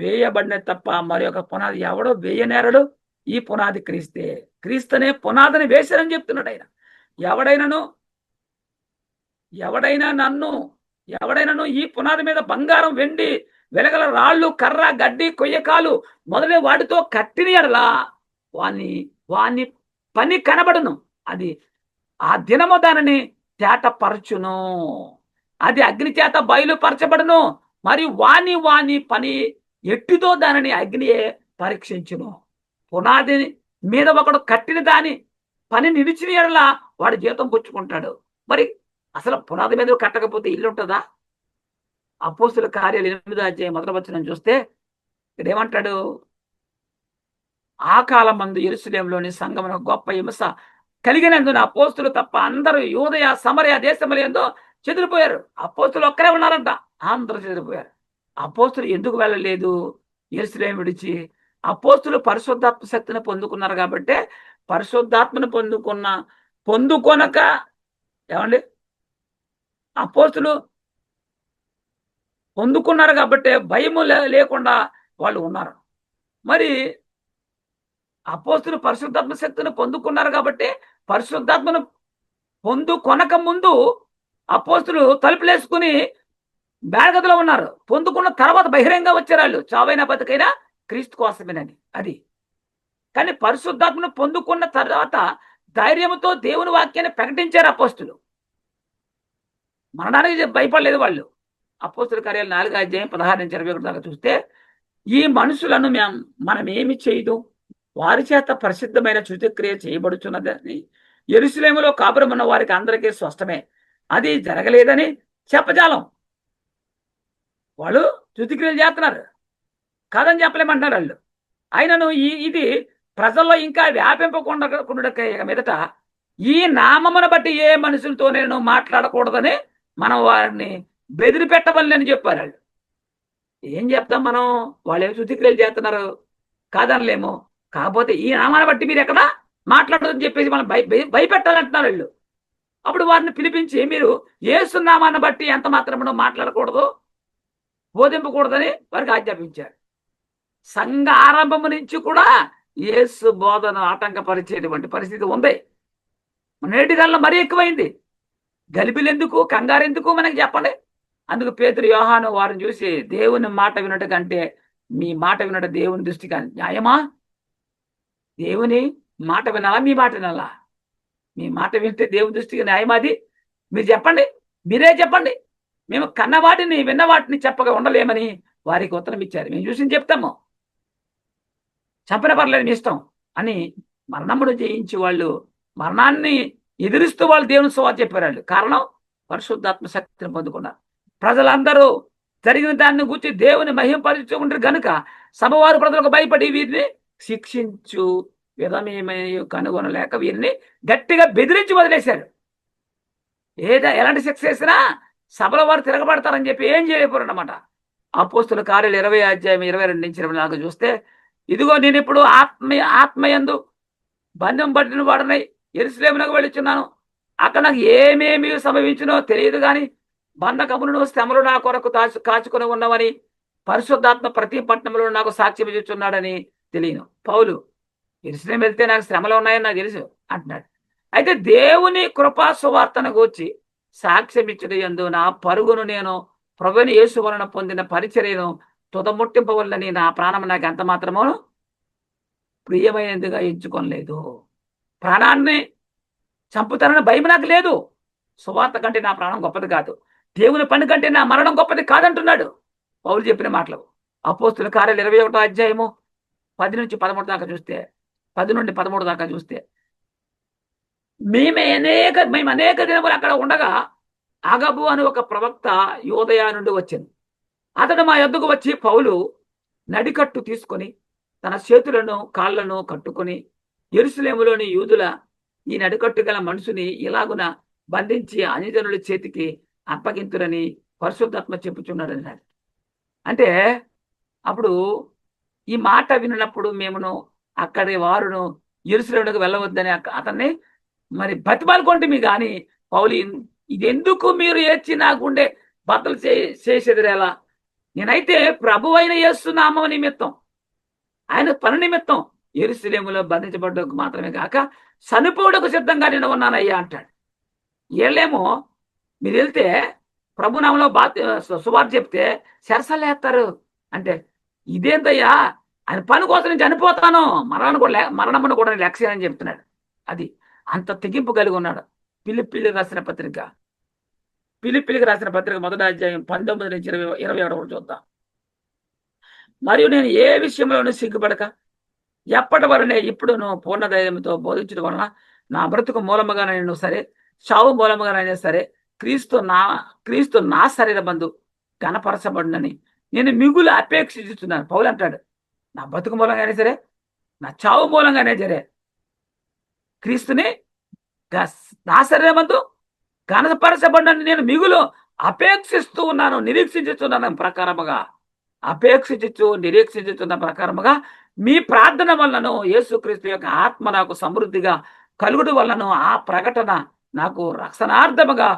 Speaker 1: వేయబడిన తప్ప మరి ఒక పునాది ఎవడో వేయనేరడు. ఈ పునాది క్రీస్తే. క్రీస్తునే పునాదిని వేశారని చెప్తున్నాడు ఆయన. ఎవడైనాను ఎవడైనాను ఈ పునాది మీద బంగారం, వెండి, వెలగల రాళ్ళు, కర్ర, గడ్డి, కొయ్యకాలు మొదలైన వాటితో కట్టిన ఎడలా వాని పని కనబడును. అది ఆ దినము దానిని తేటపరచును. అది అగ్ని చేత బయలుపరచబడును. మరియు వాని పని ఎట్టిదో దానిని అగ్నియే పరీక్షించును. పునాది మీద ఒకడు కట్టిన దాని పని నిలిచిన ఎడలా వాడు జీతం పుచ్చుకుంటాడు. మరి అసలు పునాది మీద కట్టకపోతే ఇల్లు ఉంటుందా? అపోస్తుల కార్యాలు 8వ అధ్యాయం 1వ వచనం చూస్తే ఇక్కడ ఏమంటాడు? ఆ కాలం మందు యెరూషలేములోని సంఘమున గొప్ప హింస కలిగినందున అపోస్తులు తప్ప అందరూ యూదయ, సమరయ దేశములు ఏందో చెదిరిపోయారు. అపోస్తులు ఒక్కరే ఉన్నారంట, అందరూ చెదిరిపోయారు. అపోస్తులు ఎందుకు వెళ్ళలేదు యెరూషలేము విడిచి? అపోస్తులు పరిశుద్ధాత్మ శక్తిని పొందుకున్నారు కాబట్టి. పరిశుద్ధాత్మను పొందుకొనక ఏమండి, అపోస్తులు పొందుకున్నారు కాబట్టి భయము లేకుండా వాళ్ళు ఉన్నారు. మరి అపోస్తులు పరిశుద్ధాత్మ శక్తిని పొందుకున్నారు కాబట్టి పరిశుద్ధాత్మను పొందుకొనక ముందు అపోస్తులు తలుపులేసుకుని బేడగదిలో ఉన్నారు. పొందుకున్న తర్వాత బహిరంగ వచ్చారు వాళ్ళు. చావైనా బతుకైనా క్రీస్తు కోసమేనని. అది కానీ పరిశుద్ధాత్మను పొందుకున్న తర్వాత ధైర్యంతో దేవుని వాక్యాన్ని ప్రకటించారు అపోస్తులు. మరణానికి భయపడలేదు వాళ్ళు. అపోస్తుల కార్యాలు 4వ అధ్యాయం 16-21 దాకా చూస్తే ఈ మనుషులను మనం ఏమి చేయదు, వారి చేత ప్రసిద్ధమైన శుచిక్రియ చేయబడుచున్నదని యెరూషలేములో కాపురమున్న వారికి అందరికీ స్పష్టమే. అది జరగలేదని చెప్పజాలం. వాళ్ళు శుచిక్రియలు చేస్తున్నారు, కాదని చెప్పలేమంటున్నారు వాళ్ళు. అయినను ఇది ప్రజల్లో ఇంకా వ్యాపింపకుండా మీదట ఈ నామమును బట్టి ఏ మనుషులతో నేను మాట్లాడకూడదని మనం వారిని బెదిరి పెట్టవలని చెప్పారు వాళ్ళు. ఏం చెప్తాం మనం? వాళ్ళు ఏం శుచిక్రియలు చేస్తున్నారు కాదనలేము. కాకపోతే ఈ నామాన్ని బట్టి మీరు ఎక్కడ మాట్లాడదని చెప్పేసి మనం భయపెట్టాలంటున్నారు వీళ్ళు. అప్పుడు వారిని పిలిపించి మీరు యేసు నామాన్ని బట్టి ఎంత మాత్రమో మాట్లాడకూడదు, బోధింపకూడదని వారికి ఆజ్ఞాపించారు. సంఘ ఆరంభం నుంచి కూడా యేసు బోధన ఆటంకపరిచేటువంటి పరిస్థితి ఉంది. నేటి కాలంలో మరీ ఎక్కువైంది. గలిబిలెందుకు, కంగారెందుకు మనకి చెప్పండి. అందుకు పేతురు, యోహాను వారిని చూసి దేవుని మాట వినట కంటే మీ మాట వినట దేవుని దృష్టికి న్యాయమా? దేవుని మాట వినాలా, మీ మాట వినాలా? మీ మాట వింటే దేవుని దృష్టికి న్యాయమా? అది మీరు చెప్పండి, మీరే చెప్పండి. మేము కన్నవాటిని విన్నవాటిని చెప్పగా ఉండలేమని వారికి ఉత్తరం ఇచ్చారు. మేము చూసి చెప్తాము, చంపిన పర్లేదు మీ ఇష్టం అని మరణమును జయించి వాళ్ళు మరణాన్ని ఎదిరిస్తూ వాళ్ళు దేవుని సువార్త చెప్పారు వాళ్ళు. కారణం పరిశుద్ధాత్మ శక్తిని పొందుకున్నారు. ప్రజలందరూ జరిగిన దాన్ని గురించి దేవుని మహిమపరుచుకుంటారు గనుక సభవారు ప్రజలకు భయపడి వీరిని శిక్షించు విధమేమీ కనుగొనలేక వీరిని గట్టిగా బెదిరించి వదిలేశారు. ఎలాంటి శిక్ష చేసినా సభల వారు తిరగబడతారని చెప్పి ఏం చేయలేకపోరు అన్నమాట. అపోస్తుల కార్యాలు 20వ అధ్యాయం 22-24 చూస్తే ఇదిగో నేను ఇప్పుడు ఆత్మయందు బంధం పట్టిన వాడినై యెరూషలేమునకు వెళ్ళుచున్నాను. అక్కడ నాకు ఏమేమి సంభవించినో తెలియదు కానీ బంధకములను శ్రమలు నా కొరకు కాచుకొని ఉన్నవని పరిశుద్ధాత్మ ప్రతి పట్టణంలో నాకు సాక్ష్యం ఇచ్చుచున్నాడని తెలియను. పౌలు యెరూషలేము వెళ్తే నాకు శ్రమలు ఉన్నాయని నాకు తెలుసు అంటున్నాడు. అయితే దేవుని కృపా సువార్తను గూర్చి సాక్ష్యం ఇచ్చుట యందు నా పరుగును నేను ప్రభువుని యేసు వలన పొందిన పరిచర్యను తుదముట్టింపవల్లని నా ప్రాణం నాకు ఎంత మాత్రమో ప్రియమైనదిగా ఎంచుకోలేదు. ప్రాణాన్ని చంపుతానని భయం నాకు లేదు. సువార్త కంటే నా ప్రాణం గొప్పది కాదు, దేవుని పని కంటే నా మరణం గొప్పది కాదంటున్నాడు పౌలు చెప్పిన మాటలు. అపోస్తుల కార్యాలు 21వ అధ్యాయము 10-13 దాకా చూస్తే 10-13 దాకా చూస్తే మేము అనేక దినములు అక్కడ ఉండగా అగబు అని ఒక ప్రవక్త యూదయ నుండి వచ్చింది. అతడు మా యొద్దకు వచ్చి పౌలు నడికట్టు తీసుకొని తన చేతులను కాళ్లను కట్టుకొని యెరూషలేములోని యూదుల ఈ నడికట్టు గల మనుషుని ఇలాగున బంధించి అన్యజనుల చేతికి అప్పగింతురని పరిశుద్ధాత్మ చెప్పుచున్నాడు అన్నాడు. అంటే అప్పుడు ఈ మాట విన్నప్పుడు మేమును అక్కడి వారును యెరూషలేమునకు వెళ్ళవద్దని అతన్ని మరి బతిమాలుకోండి కానీ పౌలు ఇది ఎందుకు మీరు ఏడ్చి నా గుండె బద్దలు చేసేది ఎలా? నేనైతే ప్రభు అయిన యేసు నామం నిమిత్తం ఆయన పని నిమిత్తం యెరూషలేములో బంధించబడ్డకు మాత్రమే కాక చనిపోవడకు సిద్ధంగా నేను ఉన్నానయ్యా అంటాడు. వీళ్ళేమో మీరు వెళ్తే ప్రభునామంలో సువార్త చెప్తే చెరసలేస్తారు. అంటే ఇదేంటయ్యా, ఆయన పని కోసం నేను చనిపోతాను, మరణమును కూడా లక్ష్యం అని చెప్తున్నాడు. అది అంత తెగింపు కలిగి ఉన్నాడు. పిలిపిలికి రాసిన పత్రిక మొదటి అధ్యాయం 19 నుంచి 21 చూద్దాం. మరియు నేను ఏ విషయంలోనూ సిగ్గుపడక ఎప్పటి వరనే ఇప్పుడును పూర్ణ ధైర్యంతో బోధించడం వలన నా బ్రతుకు మూలముగానైనా సరే, చావు మూలముగానైనా సరే, క్రీస్తు నా శరీర బంధు గణపరచబడినని నేను మిగులు అపేక్షిస్తున్నాను. పౌలు అంటాడు, నా బతుకు మూలంగానే సరే, నా చావు మూలంగానే సరే, క్రీస్తుని నా శరీర బంధు గణపరచబడినని నేను మిగులు అపేక్షిస్తూ ఉన్నాను, నిరీక్షించుతున్నాను ప్రకారముగా, నిరీక్షించుతున్న ప్రకారముగా మీ ప్రార్థన వలనను యేసుక్రీస్తు యొక్క ఆత్మ నాకు సమృద్ధిగా కలుగుడు వలన ఆ ప్రకటన నాకు రక్షణార్థముగా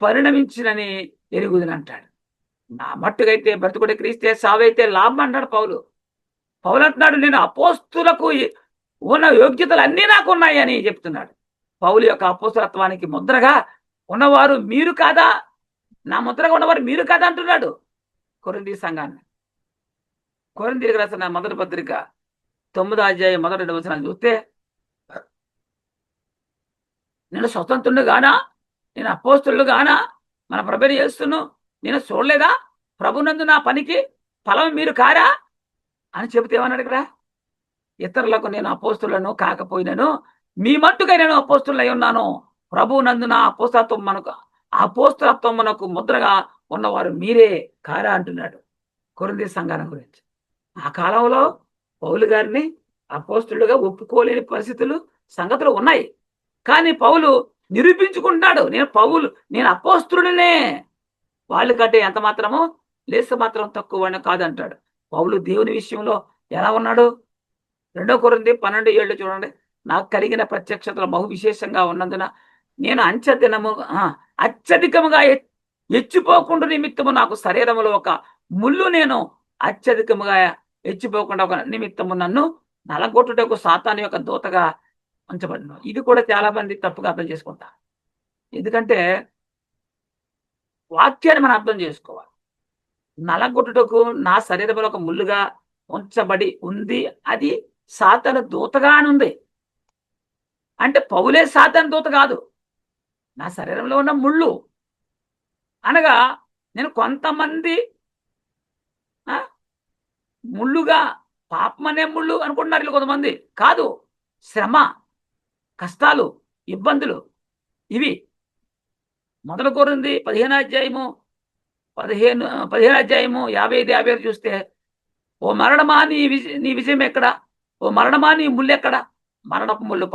Speaker 1: పరిణమించినని ఎరుగుదని అంటాడు. నా మట్టుకైతే బ్రతుకుడి క్రీస్తే, సావైతే లాభం అంటాడు పౌలు. అంటున్నాడు, నేను అపోస్తులకు ఉన్న యోగ్యతలు అన్నీ నాకు ఉన్నాయి అని చెప్తున్నాడు. పౌలు యొక్క అపోస్తలత్వానికి ముద్రగా ఉన్నవారు మీరు కాదా? నా ముద్రగా ఉన్నవారు మీరు కాదా అంటున్నాడు కొరింథీ సంఘాన్ని. కొరింథీయులకు రాసిన మొదటి పత్రిక 9వ అధ్యాయం 1 వచనాలు చూస్తే, నేను స్వతంత్రుడు గానా, నేను అపోస్తులు గానా, మన ప్రభుని యేసును నేను చూడలేదా? ప్రభునందు నా పనికి ఫలం మీరు కారా అని చెబితే ఏమన్నాడు ఇక్కడ? ఇతరులకు నేను అపోస్తులను కాకపోయినను మీ మట్టుకై నేను అపోస్తులై ఉన్నాను. ప్రభునందు నా అపోస్తలత్వమునకు ముద్రగా ఉన్నవారు మీరే కారా అంటున్నాడు కొరింథీ సంఘాల గురించి. ఆ కాలంలో పౌలు గారిని అపోస్తులుగా ఒప్పుకోలేని పరిస్థితులు, సంగతులు ఉన్నాయి. కానీ పౌలు నిరూపించుకుంటాడు, నేను అపోస్తులునే, వాళ్ళు కంటే ఎంత మాత్రమో లేస మాత్రం తక్కువ కాదంటాడు. పౌలు దేవుని విషయంలో ఎలా ఉన్నాడు? 2 కొరింథీ 12:7 చూడండి. నాకు కలిగిన ప్రత్యక్షతలు బహు విశేషంగా ఉన్నందున నేను అత్యధికముగా హెచ్చిపోకుండా నిమిత్తము నాకు శరీరములో ఒక ముళ్ళు, నేను అత్యధికముగా హెచ్చిపోకుండా ఒక నిమిత్తము నన్ను నలగొట్టుటకు సాతాను యొక్క దూతగా ఉంచబడిన. ఇది కూడా చాలా మంది తప్పుగా అర్థం చేసుకుంటారు. ఎందుకంటే వాక్యాన్ని మనం అర్థం చేసుకోవాలి. నలగొట్టుటకు నా శరీరంలో ఒక ముళ్ళుగా ఉంచబడి ఉంది, అది సాతాను దూతగా అని ఉంది. అంటే పౌలే సాతాను దూత కాదు, నా శరీరంలో ఉన్న ముళ్ళు అనగా నేను కొంతమంది ముళ్ళుగా, పాపం అనే ముళ్ళు అనుకుంటున్నారు కొంతమంది. కాదు, శ్రమ, కష్టాలు, ఇబ్బందులు ఇవి. 1 కొరింథీ 15వ అధ్యాయము 55 చూస్తే, ఓ మరణమా నీ విజయం ఎక్కడ? ఓ మరణమా నీ ముళ్ళు ఎక్కడ? మరణపు ముళ్ళు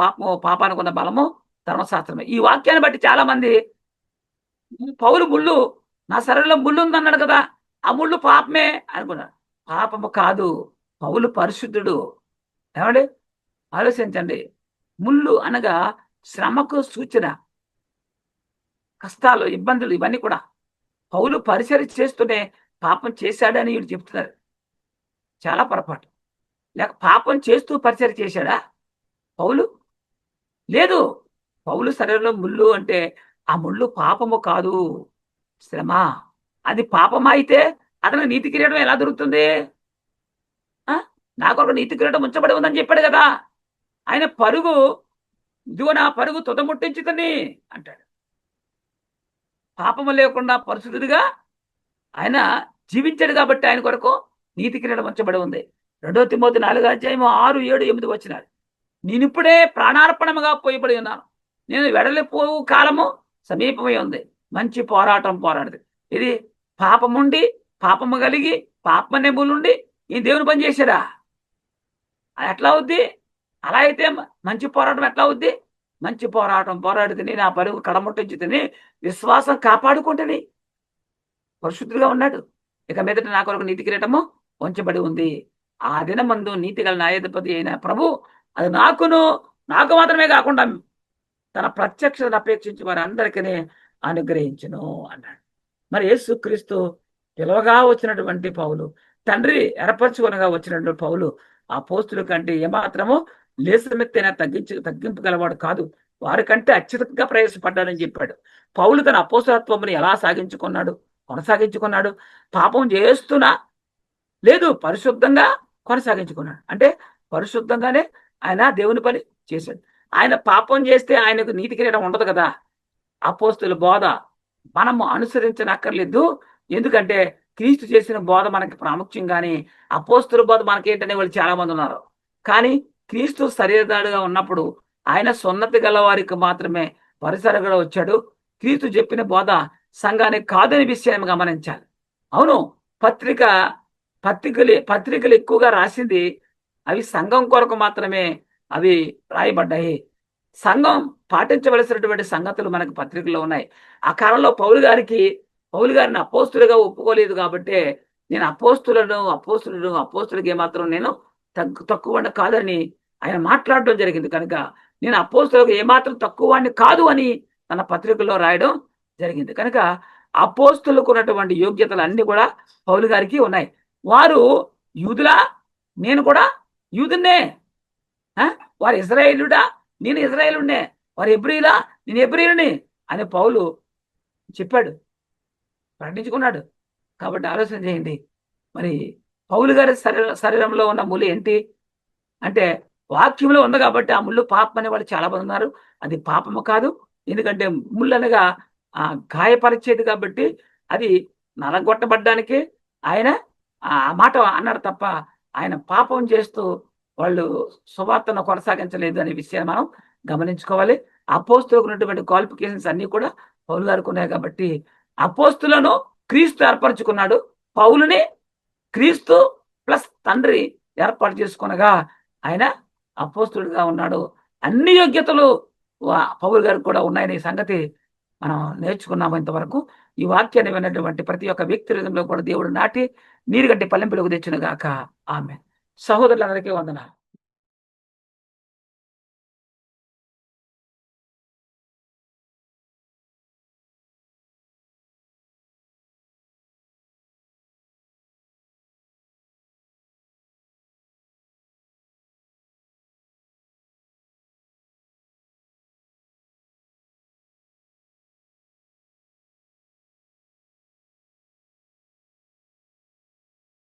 Speaker 1: పాపానికి ఉన్న బలము ధర్మశాస్త్రమే. ఈ వాక్యాన్ని బట్టి చాలా మంది పౌలు ముళ్ళు, నా శరీరంలో ముళ్ళు ఉందన్నాడు కదా, ఆ ముళ్ళు పాపమే అనుకున్నాడు. పాపము కాదు, పౌలు పరిశుద్ధుడు. ఏమండి ఆలోచించండి. ముళ్ళు అనగా శ్రమకు సూచన, కష్టాలు, ఇబ్బందులు ఇవన్నీ కూడా. పౌలు పరిచర్య చేస్తూనే పాపం చేశాడని వీళ్ళు చెప్తున్నారు. చాలా పొరపాటు. లేక పాపం చేస్తూ పరిచర్య చేశాడా పౌలు? లేదు. పౌలు శరీరంలో ముళ్ళు అంటే ఆ ముళ్ళు పాపము కాదు, శ్రమ. అది పాపమా అయితే అతనికి నీతి కిరీటం ఎలా దొరుకుతుంది? నాకు ఒక నీతి కిరీటం ఉంచబడి ఉందని చెప్పాడు కదా. ఆయన పరుగు, ఇదిగో నా పరుగు తుదముట్టించుతుంది అంటాడు. పాపము లేకుండా పరిశుద్ధుడిగా ఆయన జీవించాడు కాబట్టి ఆయన కొరకు నీతి కిరీటం ఉంచబడి ఉంది. 2 తిమోతి 4వ అధ్యాయం 6, 7, 8 వచ్చినారు. నేనిప్పుడే ప్రాణార్పణముగా పోయబడి ఉన్నాను, నేను వెడలిపోవు కాలము సమీపమై ఉంది, మంచి పోరాటం పోరాడదు. ఇది పాపముండి, పాపము కలిగి, పాపమనే మూలుండి ఈ దేవుని పని చేశారా? ఎట్లా అవుద్ది? అలా అయితే మంచి పోరాటం ఎట్లా అవుద్ది? మంచి పోరాటం పోరాడితే నా పరుగు కడముట్టించి తిని విశ్వాసం కాపాడుకుంటుంది. పరిశుద్ధుడుగా ఉన్నాడు. ఇక మీదట నా కొరకు నీతి కిరీటము ఉంచబడి ఉంది. ఆ దినమందు నీతి గల న్యాయాధిపతి అయిన ప్రభు అది నాకు మాత్రమే కాకుండా తన ప్రత్యక్షతను అపేక్షించి వారందరికీ అనుగ్రహించును అన్నాడు. మరి యేసుక్రీస్తు పిలవగా వచ్చినటువంటి పౌలు, తండ్రి ఏర్పరచుకొనగా వచ్చినటువంటి పౌలు అపోస్తుల కంటే ఏమాత్రము లేసమెత్తైనా తగ్గింపు గలవాడు కాదు. వారికంటే అత్యధికంగా ప్రయాసపడ్డాడని చెప్పాడు. పౌలు తన అపోస్తలత్వమును ఎలా కొనసాగించుకున్నాడు? పాపం చేస్తున్నా లేదు, పరిశుద్ధంగా కొనసాగించుకున్నాడు. అంటే పరిశుద్ధంగానే ఆయన దేవుని పని చేశాడు. ఆయన పాపం చేస్తే ఆయనకు నీతి కిరీటం ఉండదు కదా. అపోస్తుల బోధ మనము అనుసరించనక్కర్లేదు. ఎందుకంటే క్రీస్తు చేసిన బోధ మనకి ప్రాముఖ్యం. కానీ అపోస్తుల బోధ మనకేంటనే వాళ్ళు చాలా మంది ఉన్నారు. కానీ క్రీస్తు శరీరదాడుగా ఉన్నప్పుడు ఆయన సున్నతి గల వారికి మాత్రమే పరిసరగా వచ్చాడు. క్రీస్తు చెప్పిన బోధ సంఘానికి కాదని విషయాన్ని గమనించాలి. అవును, పత్రికలు ఎక్కువగా రాసింది అవి సంఘం కొరకు మాత్రమే అవి రాయబడ్డాయి. సంఘం పాటించవలసినటువంటి సంగతులు మనకు పత్రికల్లో ఉన్నాయి. ఆ కాలంలో పౌలు గారిని అపోస్తులుగా ఒప్పుకోలేదు కాబట్టి నేను అపోస్తులకి ఏమాత్రం నేను తక్కువ కాదని ఆయన మాట్లాడడం జరిగింది. కనుక నేను అపోస్తులకు ఏమాత్రం తక్కువ కాదు అని తన పత్రికల్లో రాయడం జరిగింది. కనుక అపోస్తులకు ఉన్నటువంటి యోగ్యతలు అన్ని కూడా పౌలు గారికి ఉన్నాయి. వారు యూదులా, నేను కూడా యూదున్నే. వారు ఇజ్రాయేలుడా, నేను ఇజ్రాయేలునే. వారు ఎబ్రీలా, నేను ఎబ్రీలుని అని పౌలు చెప్పాడు, ప్రకటించుకున్నాడు. కాబట్టి ఆలోచన చేయండి. మరి పౌలు గారి శరీరంలో ఉన్న ముళ్ళు ఏంటి అంటే వాక్యంలో ఉంది కాబట్టి ఆ ముళ్ళు పాపం అనే వాళ్ళు చాలా మంది ఉన్నారు. అది పాపము కాదు. ఎందుకంటే ముళ్ళు అనగా గాయపరిచేది కాబట్టి అది నలగొట్టబడ్డానికి ఆయన ఆ మాట అన్నాడు తప్ప ఆయన పాపం చేస్తూ వాళ్ళు సువార్తను కొనసాగించలేదు అనే విషయాన్ని మనం గమనించుకోవాలి. అపోస్తులకు ఉన్నటువంటి క్వాలిఫికేషన్స్ అన్ని కూడా పౌలు గారికి ఉన్నాయి కాబట్టి అపోస్తులను క్రీస్తు ఏర్పరచుకున్నాడు. పౌలుని క్రీస్తు ప్లస్ తండ్రి ఏర్పాటు చేసుకునగా ఆయన అపోస్తుడుగా ఉన్నాడు. అన్ని యోగ్యతలు పౌలు గారికి కూడా ఉన్నాయనే సంగతి మనం నేర్చుకున్నాము ఇంతవరకు. ఈ వాక్యాన్ని విన్నటువంటి ప్రతి ఒక్క వ్యక్తి హృదయంలో కూడా దేవుడు నాటి నీరు గట్టి పల్లెంపులకు తెచ్చును గాక. ఆమె. సహోదరులందరికీ వందనాలు.